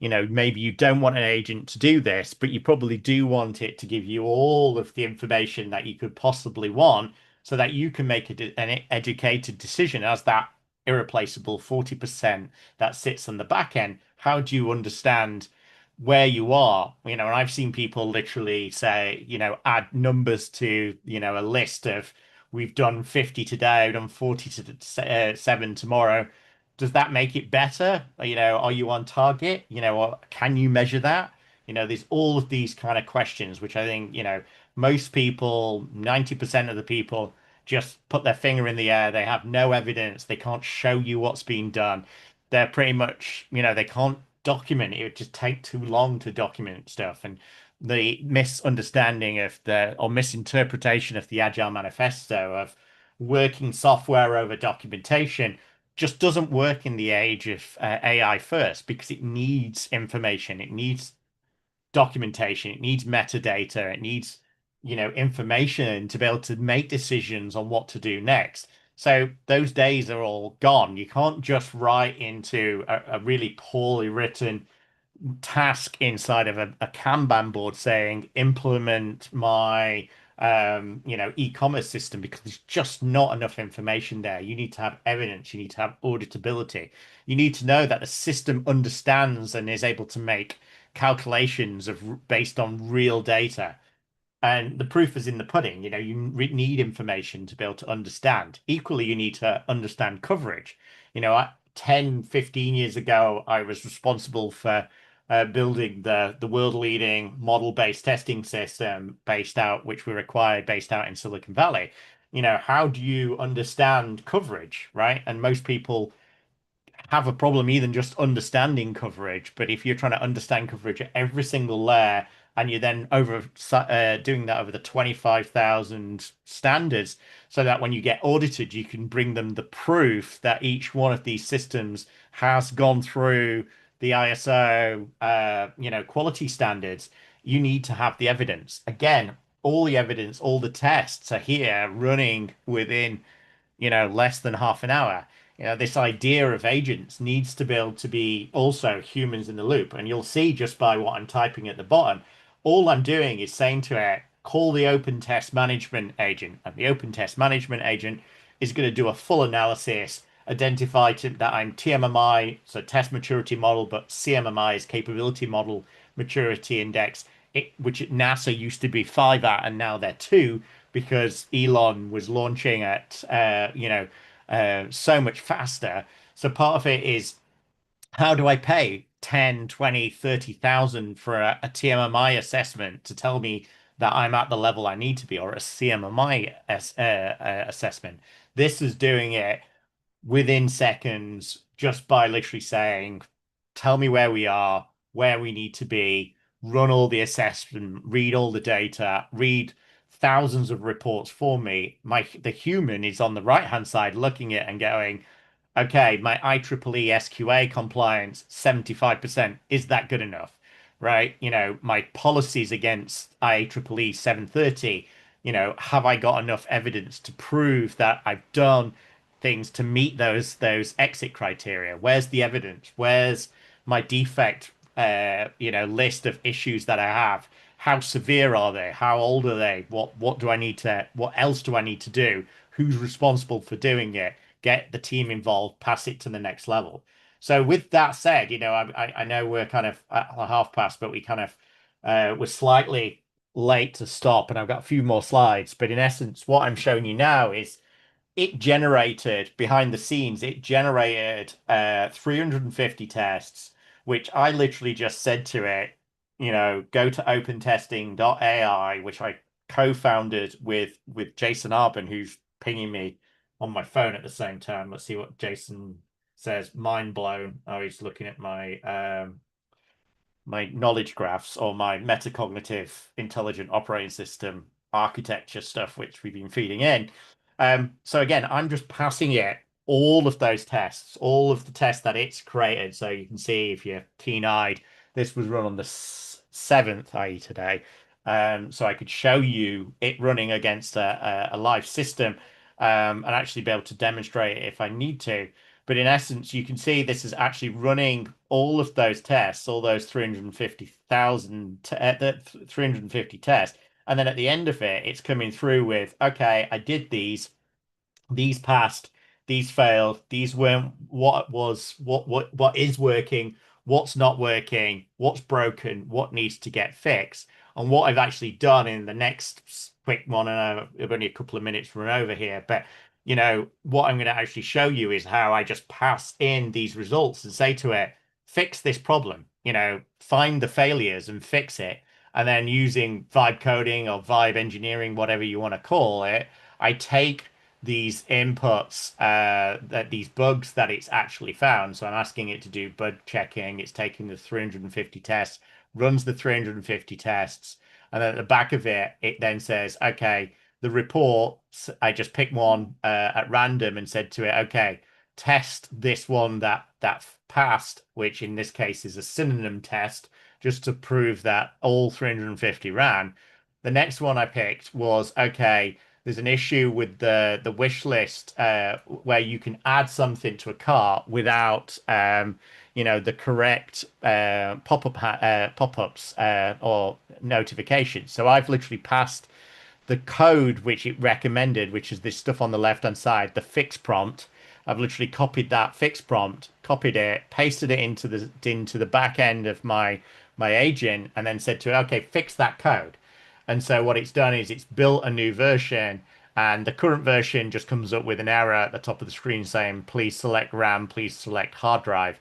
maybe you don't want an agent to do this, but you probably do want it to give you all of the information that you could possibly want so that you can make an educated decision as that irreplaceable 40% that sits on the back end. How do you understand where you are? And I've seen people literally say, add numbers to, a list of we've done 50 today, we've done 40 to 7 tomorrow. Does that make it better? Are you on target? Or can you measure that? There's all of these kind of questions, which I think, most people, 90% of the people just put their finger in the air. They have no evidence. They can't show you what's being done. They're pretty much, they can't document it. It would just take too long to document stuff. And the misunderstanding of or misinterpretation of the Agile Manifesto of working software over documentation just doesn't work in the age of AI first, because it needs information, it needs documentation, it needs metadata, it needs, information to be able to make decisions on what to do next. So those days are all gone. You can't just write into a really poorly written task inside of a Kanban board saying implement my e-commerce system, because there's just not enough information there. You need to have evidence, you need to have auditability, you need to know that the system understands and is able to make calculations based on real data. And the proof is in the pudding. You need information to be able to understand. Equally, you need to understand coverage. 10, 15 years ago, I was responsible for building the world-leading model-based testing system which we required based out in Silicon Valley. How do you understand coverage, right? And most people have a problem even just understanding coverage. But if you're trying to understand coverage at every single layer, and you're then doing that over the 25,000 standards, so that when you get audited, you can bring them the proof that each one of these systems has gone through the ISO, quality standards. You need to have the evidence. Again, all the evidence, all the tests are here running within less than half an hour. This idea of agents needs to be able to be also humans in the loop. And you'll see just by what I'm typing at the bottom, all I'm doing is saying to it, call the open test management agent. And the open test management agent is going to do a full analysis, identify that I'm TMMI, so test maturity model, but CMMI is capability model maturity index, which at NASA used to be 5 at, and now they're 2, because Elon was launching at so much faster. So part of it is, how do I pay 10, 20, 30,000 for a TMMI assessment to tell me that I'm at the level I need to be, or a CMMI assessment? This is doing it within seconds, just by literally saying, tell me where we are, where we need to be, run all the assessment, read all the data, read thousands of reports for me. The human is on the right hand side looking at it and going, okay, my IEEE SQA compliance, 75%. Is that good enough? Right? My policies against IEEE 730, have I got enough evidence to prove that I've done things to meet those exit criteria? Where's the evidence? Where's my defect list of issues that I have? How severe are they? How old are they? What else do I need to do? Who's responsible for doing it? Get the team involved, pass it to the next level. So with that said, I know we're kind of at half past, but we kind of we're slightly late to stop, and I've got a few more slides. But in essence, what I'm showing you now is it generated, behind the scenes, it generated 350 tests, which I literally just said to it, go to opentesting.ai, which I co-founded with Jason Arbon, who's pinging me on my phone at the same time. Let's see what Jason says. Mind blown. Oh, he's looking at my knowledge graphs, or my metacognitive intelligent operating system architecture stuff, which we've been feeding in. So again, I'm just passing it all of those tests, all of the tests that it's created. So you can see, if you're keen-eyed, this was run on the 7th, i.e. today. So I could show you it running against a live system, and actually be able to demonstrate it if I need to. But in essence, you can see this is actually running all of those tests, all those 350,000, 350 tests. And then at the end of it, it's coming through with, okay, I did these passed, these failed, these weren't what is working, what's not working, what's broken, what needs to get fixed. And what I've actually done in the next quick one, and I've only a couple of minutes run over here, but what I'm going to actually show you is how I just pass in these results and say to it, fix this problem, find the failures and fix it. And then using vibe coding or vibe engineering, whatever you want to call it, I take these inputs, these bugs that it's actually found. So I'm asking it to do bug checking. It's taking the 350 tests, runs the 350 tests, and then at the back of it, it then says, okay, the report, I just picked one at random and said to it, okay, test this one that passed, which in this case is a synonym test, just to prove that all 350 ran. The next one I picked was, okay, there's an issue with the wish list where you can add something to a cart without the correct pop-ups or notifications. So I've literally passed the code which it recommended, which is this stuff on the left-hand side, the fix prompt. I've literally copied that fix prompt, copied it, pasted it into the back end of my agent, and then said to it, okay, fix that code. And so what it's done is it's built a new version, and the current version just comes up with an error at the top of the screen saying, please select RAM, please select hard drive.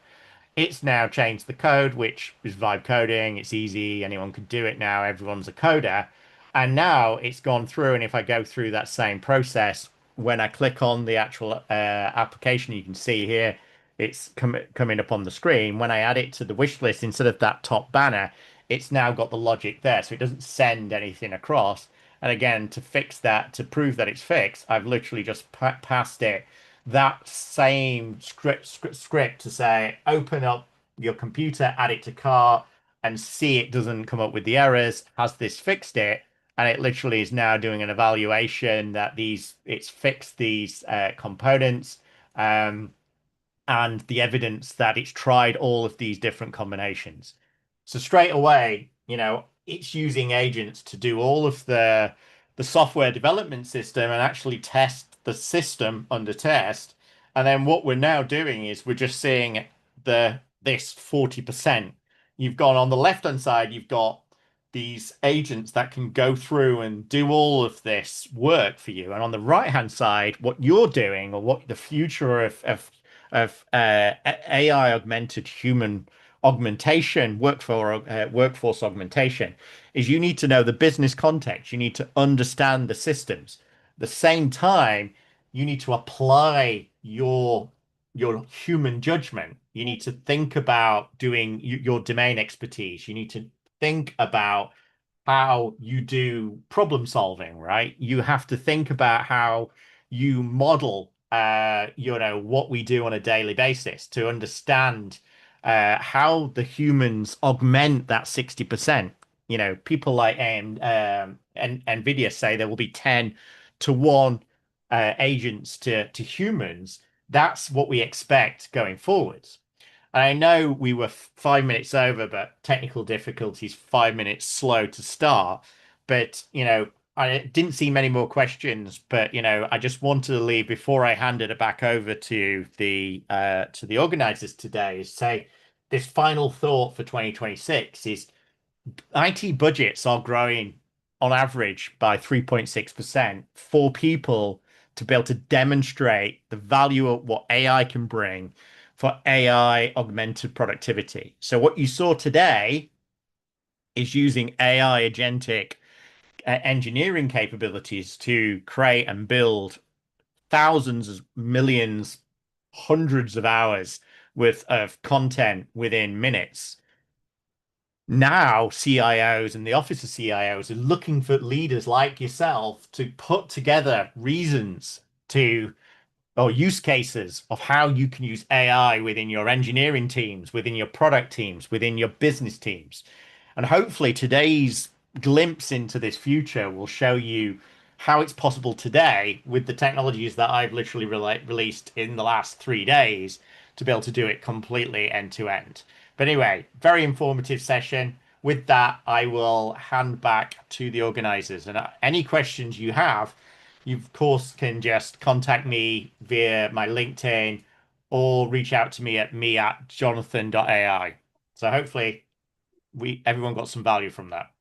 It's now changed the code, which is vibe coding. It's easy. Anyone can do it now. Everyone's a coder. And now it's gone through. And if I go through that same process, when I click on the actual application, you can see here, it's coming up on the screen. When I add it to the wish list, instead of that top banner, it's now got the logic there. So it doesn't send anything across. And again, to fix that, to prove that it's fixed, I've literally just passed it that same script to say, open up your computer, add it to cart, and see it doesn't come up with the errors. Has this fixed it? And it literally is now doing an evaluation that it's fixed these components. And the evidence that it's tried all of these different combinations. So straight away, it's using agents to do all of the software development system and actually test the system under test. And then what we're now doing is we're just seeing this 40%. You've got on the left-hand side, you've got these agents that can go through and do all of this work for you. And on the right-hand side, what you're doing, or what the future of AI augmented human augmentation, workforce augmentation, is you need to know the business context. You need to understand the systems. At the same time, you need to apply your human judgment. You need to think about doing your domain expertise. You need to think about how you do problem solving, right? You have to think about how you model what we do on a daily basis to understand how the humans augment that 60%. People like NVIDIA say there will be 10 to 1 agents to humans. That's what we expect going forwards. I know we were 5 minutes over, but technical difficulties, 5 minutes slow to start. But, I didn't see many more questions, but, I just wanted to leave before I handed it back over to the organizers today, is say this final thought for 2026 is IT budgets are growing on average by 3.6% for people to be able to demonstrate the value of what AI can bring for AI augmented productivity. So what you saw today is using AI agentic engineering capabilities to create and build thousands, millions, hundreds of hours worth of content within minutes. Now CIOs and the office of CIOs are looking for leaders like yourself to put together reasons to or use cases of how you can use AI within your engineering teams, within your product teams, within your business teams. And hopefully today's glimpse into this future will show you how it's possible today with the technologies that I've literally released in the last 3 days to be able to do it completely end to end. But anyway, very informative session. With that, I will hand back to the organizers. And any questions you have, you of course can just contact me via my LinkedIn or reach out to me at jonathan.ai. So hopefully everyone got some value from that.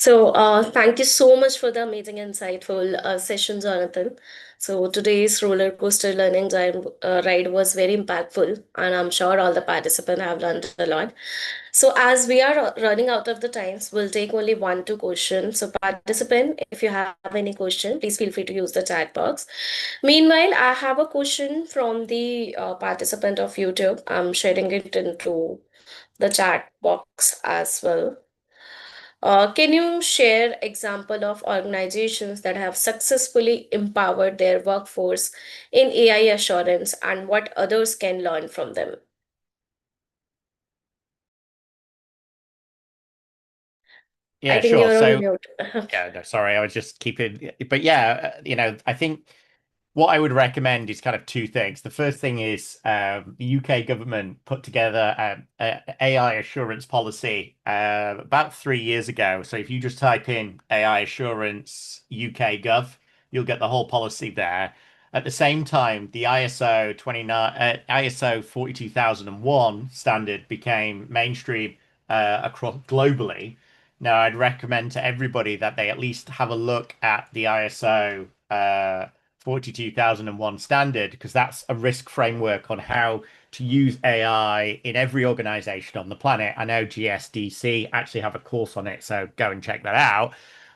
So, thank you so much for the amazing, insightful session, Jonathan. So, today's roller coaster ride was very impactful, and I'm sure all the participants have learned a lot. So, as we are running out of the times, we'll take only one, two questions. So, participant, if you have any question, please feel free to use the chat box. Meanwhile, I have a question from the participant of YouTube. I'm sharing it into the chat box as well. Can you share example of organizations that have successfully empowered their workforce in AI assurance and what others can learn from them? I Yeah, think sure. you're on So mute. yeah, no, sorry, I was just keeping, but yeah, I think what I would recommend is kind of two things. The first thing is the UK government put together a AI assurance policy about 3 years ago. So if you just type in AI assurance UK Gov, you'll get the whole policy there. At the same time, the ISO 42001 standard became mainstream across globally. Now, I'd recommend to everybody that they at least have a look at the ISO 42001 standard, because that's a risk framework on how to use AI in every organization on the planet. I know GSDC actually have a course on it, so go and check that out.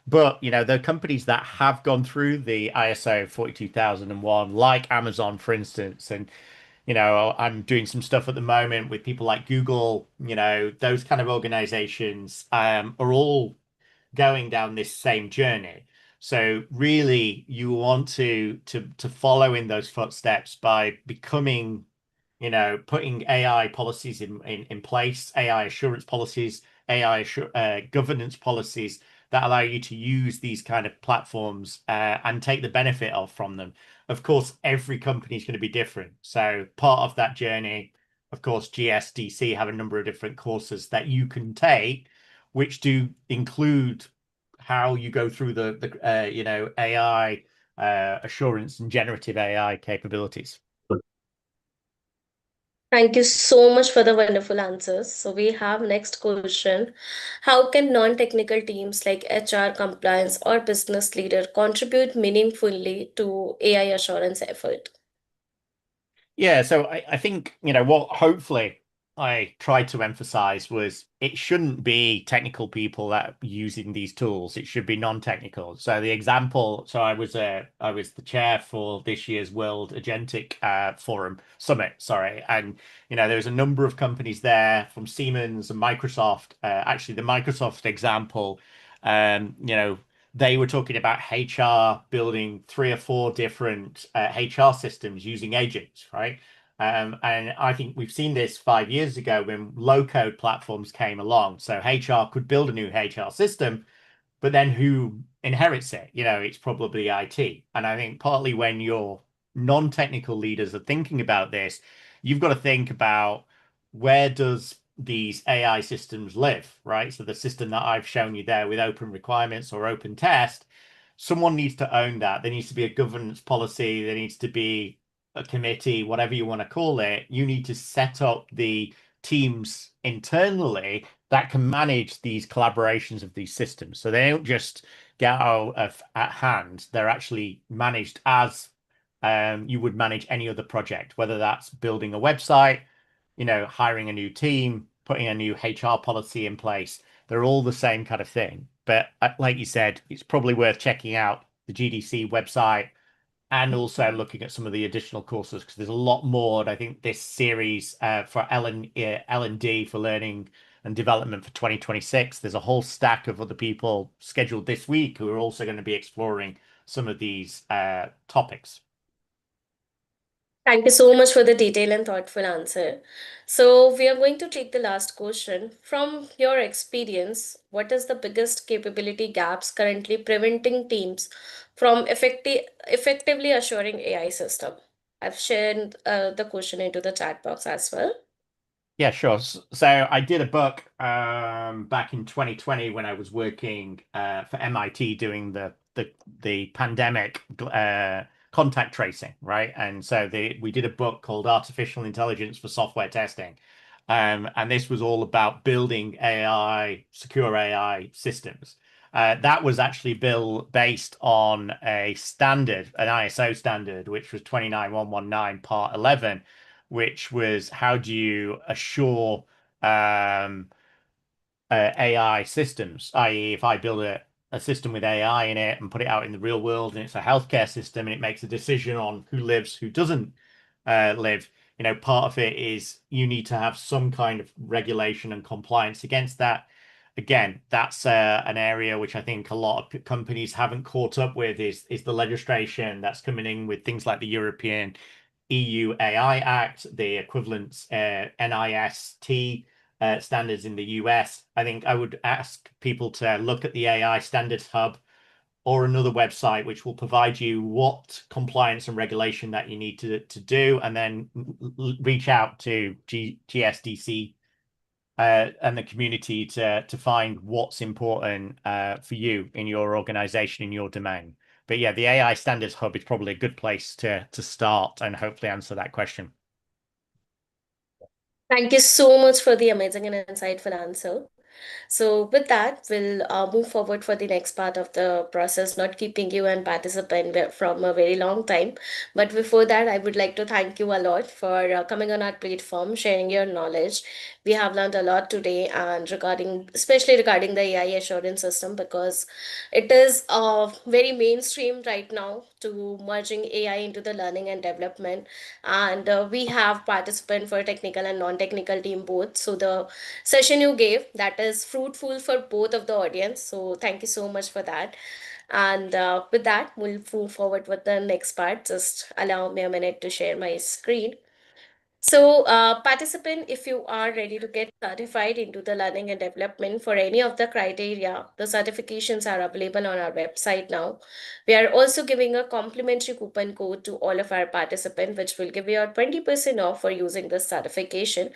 But the companies that have gone through the ISO 42001, like Amazon, for instance, and I'm doing some stuff at the moment with people like Google, those kind of organizations are all going down this same journey. So really, you want to follow in those footsteps by becoming, putting AI policies in place, AI assurance policies, governance policies that allow you to use these kind of platforms and take the benefit of from them. Of course, every company is going to be different. So part of that journey, of course, GSDC have a number of different courses that you can take, which do include how you go through the AI assurance and generative AI capabilities. Thank you so much for the wonderful answers. So we have next question. How can non-technical teams like HR, compliance, or business leader contribute meaningfully to AI assurance effort? Yeah, so I think, what hopefully I tried to emphasize was it shouldn't be technical people that are using these tools. It should be non-technical. So the example, so I was the chair for this year's World Agentic Forum Summit, sorry. And there was a number of companies there from Siemens and Microsoft. Actually, the Microsoft example, they were talking about HR building 3 or 4 different HR systems using agents, right? And I think we've seen this 5 years ago when low code platforms came along. So HR could build a new HR system, but then who inherits it? It's probably IT. And I think partly when your non-technical leaders are thinking about this, you've got to think about where does these AI systems live, right? So the system that I've shown you there with open requirements or open test, someone needs to own that. There needs to be a governance policy. There needs to be a committee, whatever you want to call it. You need to set up the teams internally that can manage these collaborations of these systems. So they don't just get out of at hand. They're actually managed as you would manage any other project, whether that's building a website, hiring a new team, putting a new HR policy in place. They're all the same kind of thing. But like you said, it's probably worth checking out the GDC website and also looking at some of the additional courses, because there's a lot more. And I think this series for L&D for learning and development for 2026, there's a whole stack of other people scheduled this week who are also going to be exploring some of these topics. Thank you so much for the detailed and thoughtful answer. So, we are going to take the last question. From your experience, what is the biggest capability gaps currently preventing teams from effectively assuring AI system? I've shared the question into the chat box as well. Yeah, sure. So I did a book back in 2020 when I was working for MIT doing the pandemic contact tracing, right? And so we did a book called Artificial Intelligence for Software Testing. And this was all about building AI, secure AI systems. That was actually based on a standard, an ISO standard, which was 29119 Part 11, which was how do you assure AI systems, i.e., if I build a system with AI in it and put it out in the real world and it's a healthcare system and it makes a decision on who lives, who doesn't live, part of it is you need to have some kind of regulation and compliance against that. Again, that's an area which I think a lot of companies haven't caught up with is the legislation that's coming in with things like the European EU AI Act, the equivalent NIST standards in the US. I think I would ask people to look at the AI Standards Hub or another website which will provide you what compliance and regulation that you need to do, and then reach out to GSDC and the community to find what's important for you in your organization, in your domain. But yeah, the AI Standards Hub is probably a good place to start and hopefully answer that question. Thank you so much for the amazing and insightful answer. So with that, we'll move forward for the next part of the process, not keeping you and participant from a very long time. But before that, I would like to thank you a lot for coming on our platform, sharing your knowledge. We have learned a lot today, and especially regarding the AI assurance system, because it is very mainstream right now to merging AI into the learning and development. And we have participant for technical and non-technical team both. So the session you gave, that is fruitful for both of the audience, so thank you so much for that. And with that, we'll move forward with the next part. Just allow me a minute to share my screen. So, participant, if you are ready to get certified into the learning and development for any of the criteria, the certifications are available on our website now. We are also giving a complimentary coupon code to all of our participants, which will give you a 20% off for using this certification.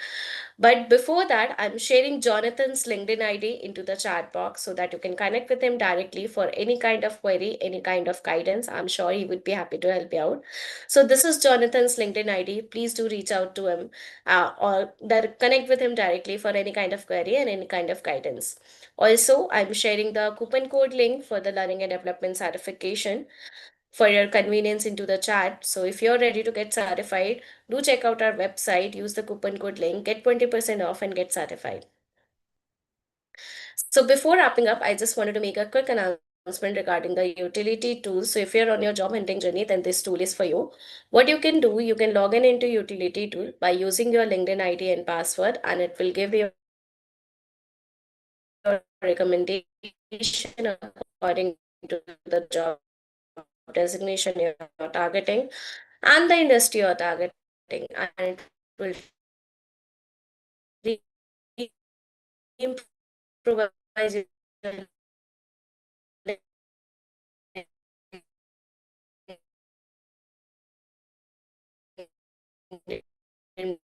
But before that, I'm sharing Jonathan's LinkedIn ID into the chat box so that you can connect with him directly for any kind of query, any kind of guidance. I'm sure he would be happy to help you out. So this is Jonathan's LinkedIn ID. Please do reach out to him or connect with him directly for any kind of query and any kind of guidance. Also, I'm sharing the coupon code link for the learning and development certification for your convenience into the chat. So if you're ready to get certified, do check out our website, use the coupon code link, get 20% off and get certified. So before wrapping up, I just wanted to make a quick announcement regarding the utility tools. So if you're on your job hunting journey, then this tool is for you. What you can do, you can log in into utility tool by using your LinkedIn ID and password, and it will give you a recommendation according to the job designation you're targeting and the industry you're targeting, and it will improvise your LinkedIn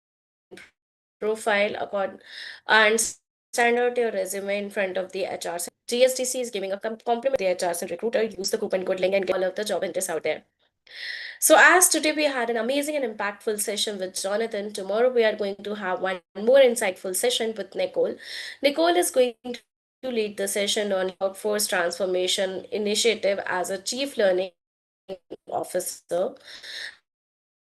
profile and send out your resume in front of the HRs. GSTC is giving a compliment to the HRs and recruiter. Use the coupon code link and get all of the job interests out there. So, as today we had an amazing and impactful session with Jonathan, tomorrow we are going to have one more insightful session with Nicole. Nicole is going to lead the session on workforce transformation initiative as a chief learning officer.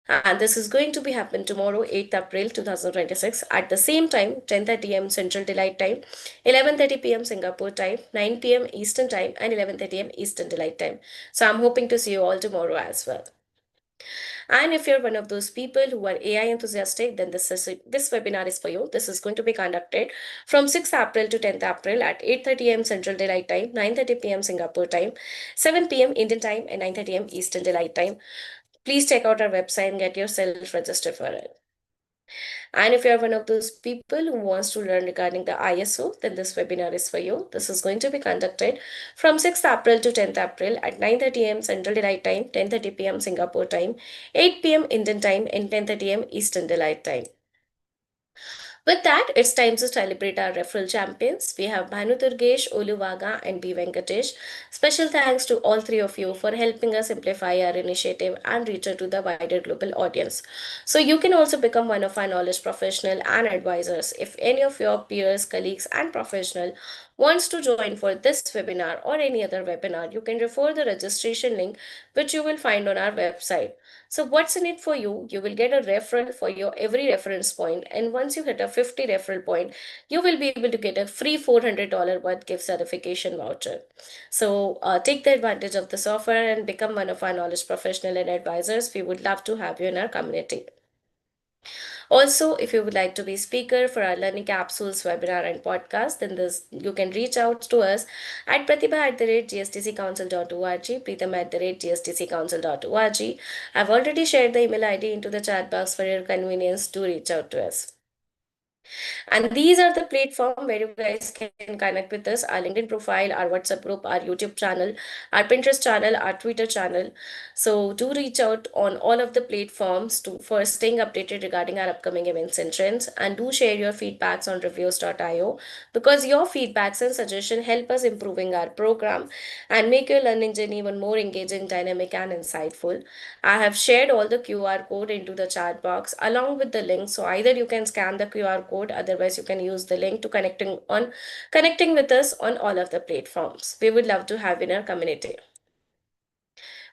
And this is going to be happen tomorrow, 8th April 2026, at the same time, 10:30 a.m. Central Daylight Time, 11:30 p.m. Singapore time, 9 p.m. Eastern Time, and 11:30 a.m. Eastern Daylight Time. So I'm hoping to see you all tomorrow as well. And if you're one of those people who are AI enthusiastic, then this webinar is for you. This is going to be conducted from 6th April to 10th April at 8:30 a.m. Central Daylight Time, 9:30 p.m. Singapore time, 7 p.m. Indian time, and 9:30 a.m. Eastern Daylight Time. please check out our website and get yourself registered for it. And if you're one of those people who wants to learn regarding the ISO, then this webinar is for you. This is going to be conducted from 6th April to 10th April at 9:30 a.m. Central Daylight Time, 10:30 p.m. Singapore time, 8 p.m. Indian time, and 10:30 a.m. Eastern Daylight Time. With that, it's time to celebrate our referral champions. We have Bhanu Durgesh, Olu Vaga, and B. Venkatesh. Special thanks to all three of you for helping us simplify our initiative and reach out to the wider global audience. So you can also become one of our knowledge professional and advisors. If any of your peers, colleagues, and professional wants to join for this webinar or any other webinar, you can refer the registration link which you will find on our website. So what's in it for you? You will get a referral for your every reference point, and once you hit a 50 referral point, you will be able to get a free $400 worth gift certification voucher. So take the advantage of this offer and become one of our knowledge professional and advisors. We would love to have you in our community. Also, if you would like to be speaker for our learning capsules, webinar, and podcast, then this you can reach out to us at pratibha@gstccouncil.org, pritham@gstccouncil.org. I've already shared the email ID into the chat box for your convenience to reach out to us. And these are the platform where you guys can connect with us, our LinkedIn profile, our WhatsApp group, our YouTube channel, our Pinterest channel, our Twitter channel. So do reach out on all of the platforms for staying updated regarding our upcoming events and trends, and do share your feedbacks on reviews.io, because your feedbacks and suggestions help us improving our program and make your learning journey even more engaging, dynamic, and insightful. I have shared all the QR code into the chat box along with the link. So either you can scan the QR code, otherwise you can use the link to connecting with us on all of the platforms. We would love to have in our community.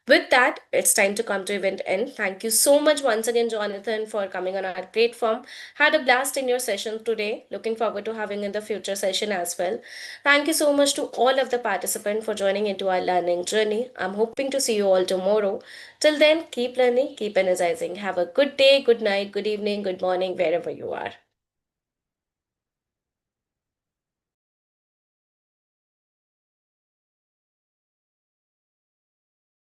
With that, it's time to come to event end. Thank you so much once again, Jonathan, for coming on our platform. Had a blast in your session today. Looking forward to having in the future session as well. Thank you so much to all of the participants for joining into our learning journey. I'm hoping to see you all tomorrow. Till then, keep learning, keep energizing. Have a good day, good night, good evening, good morning, wherever you are.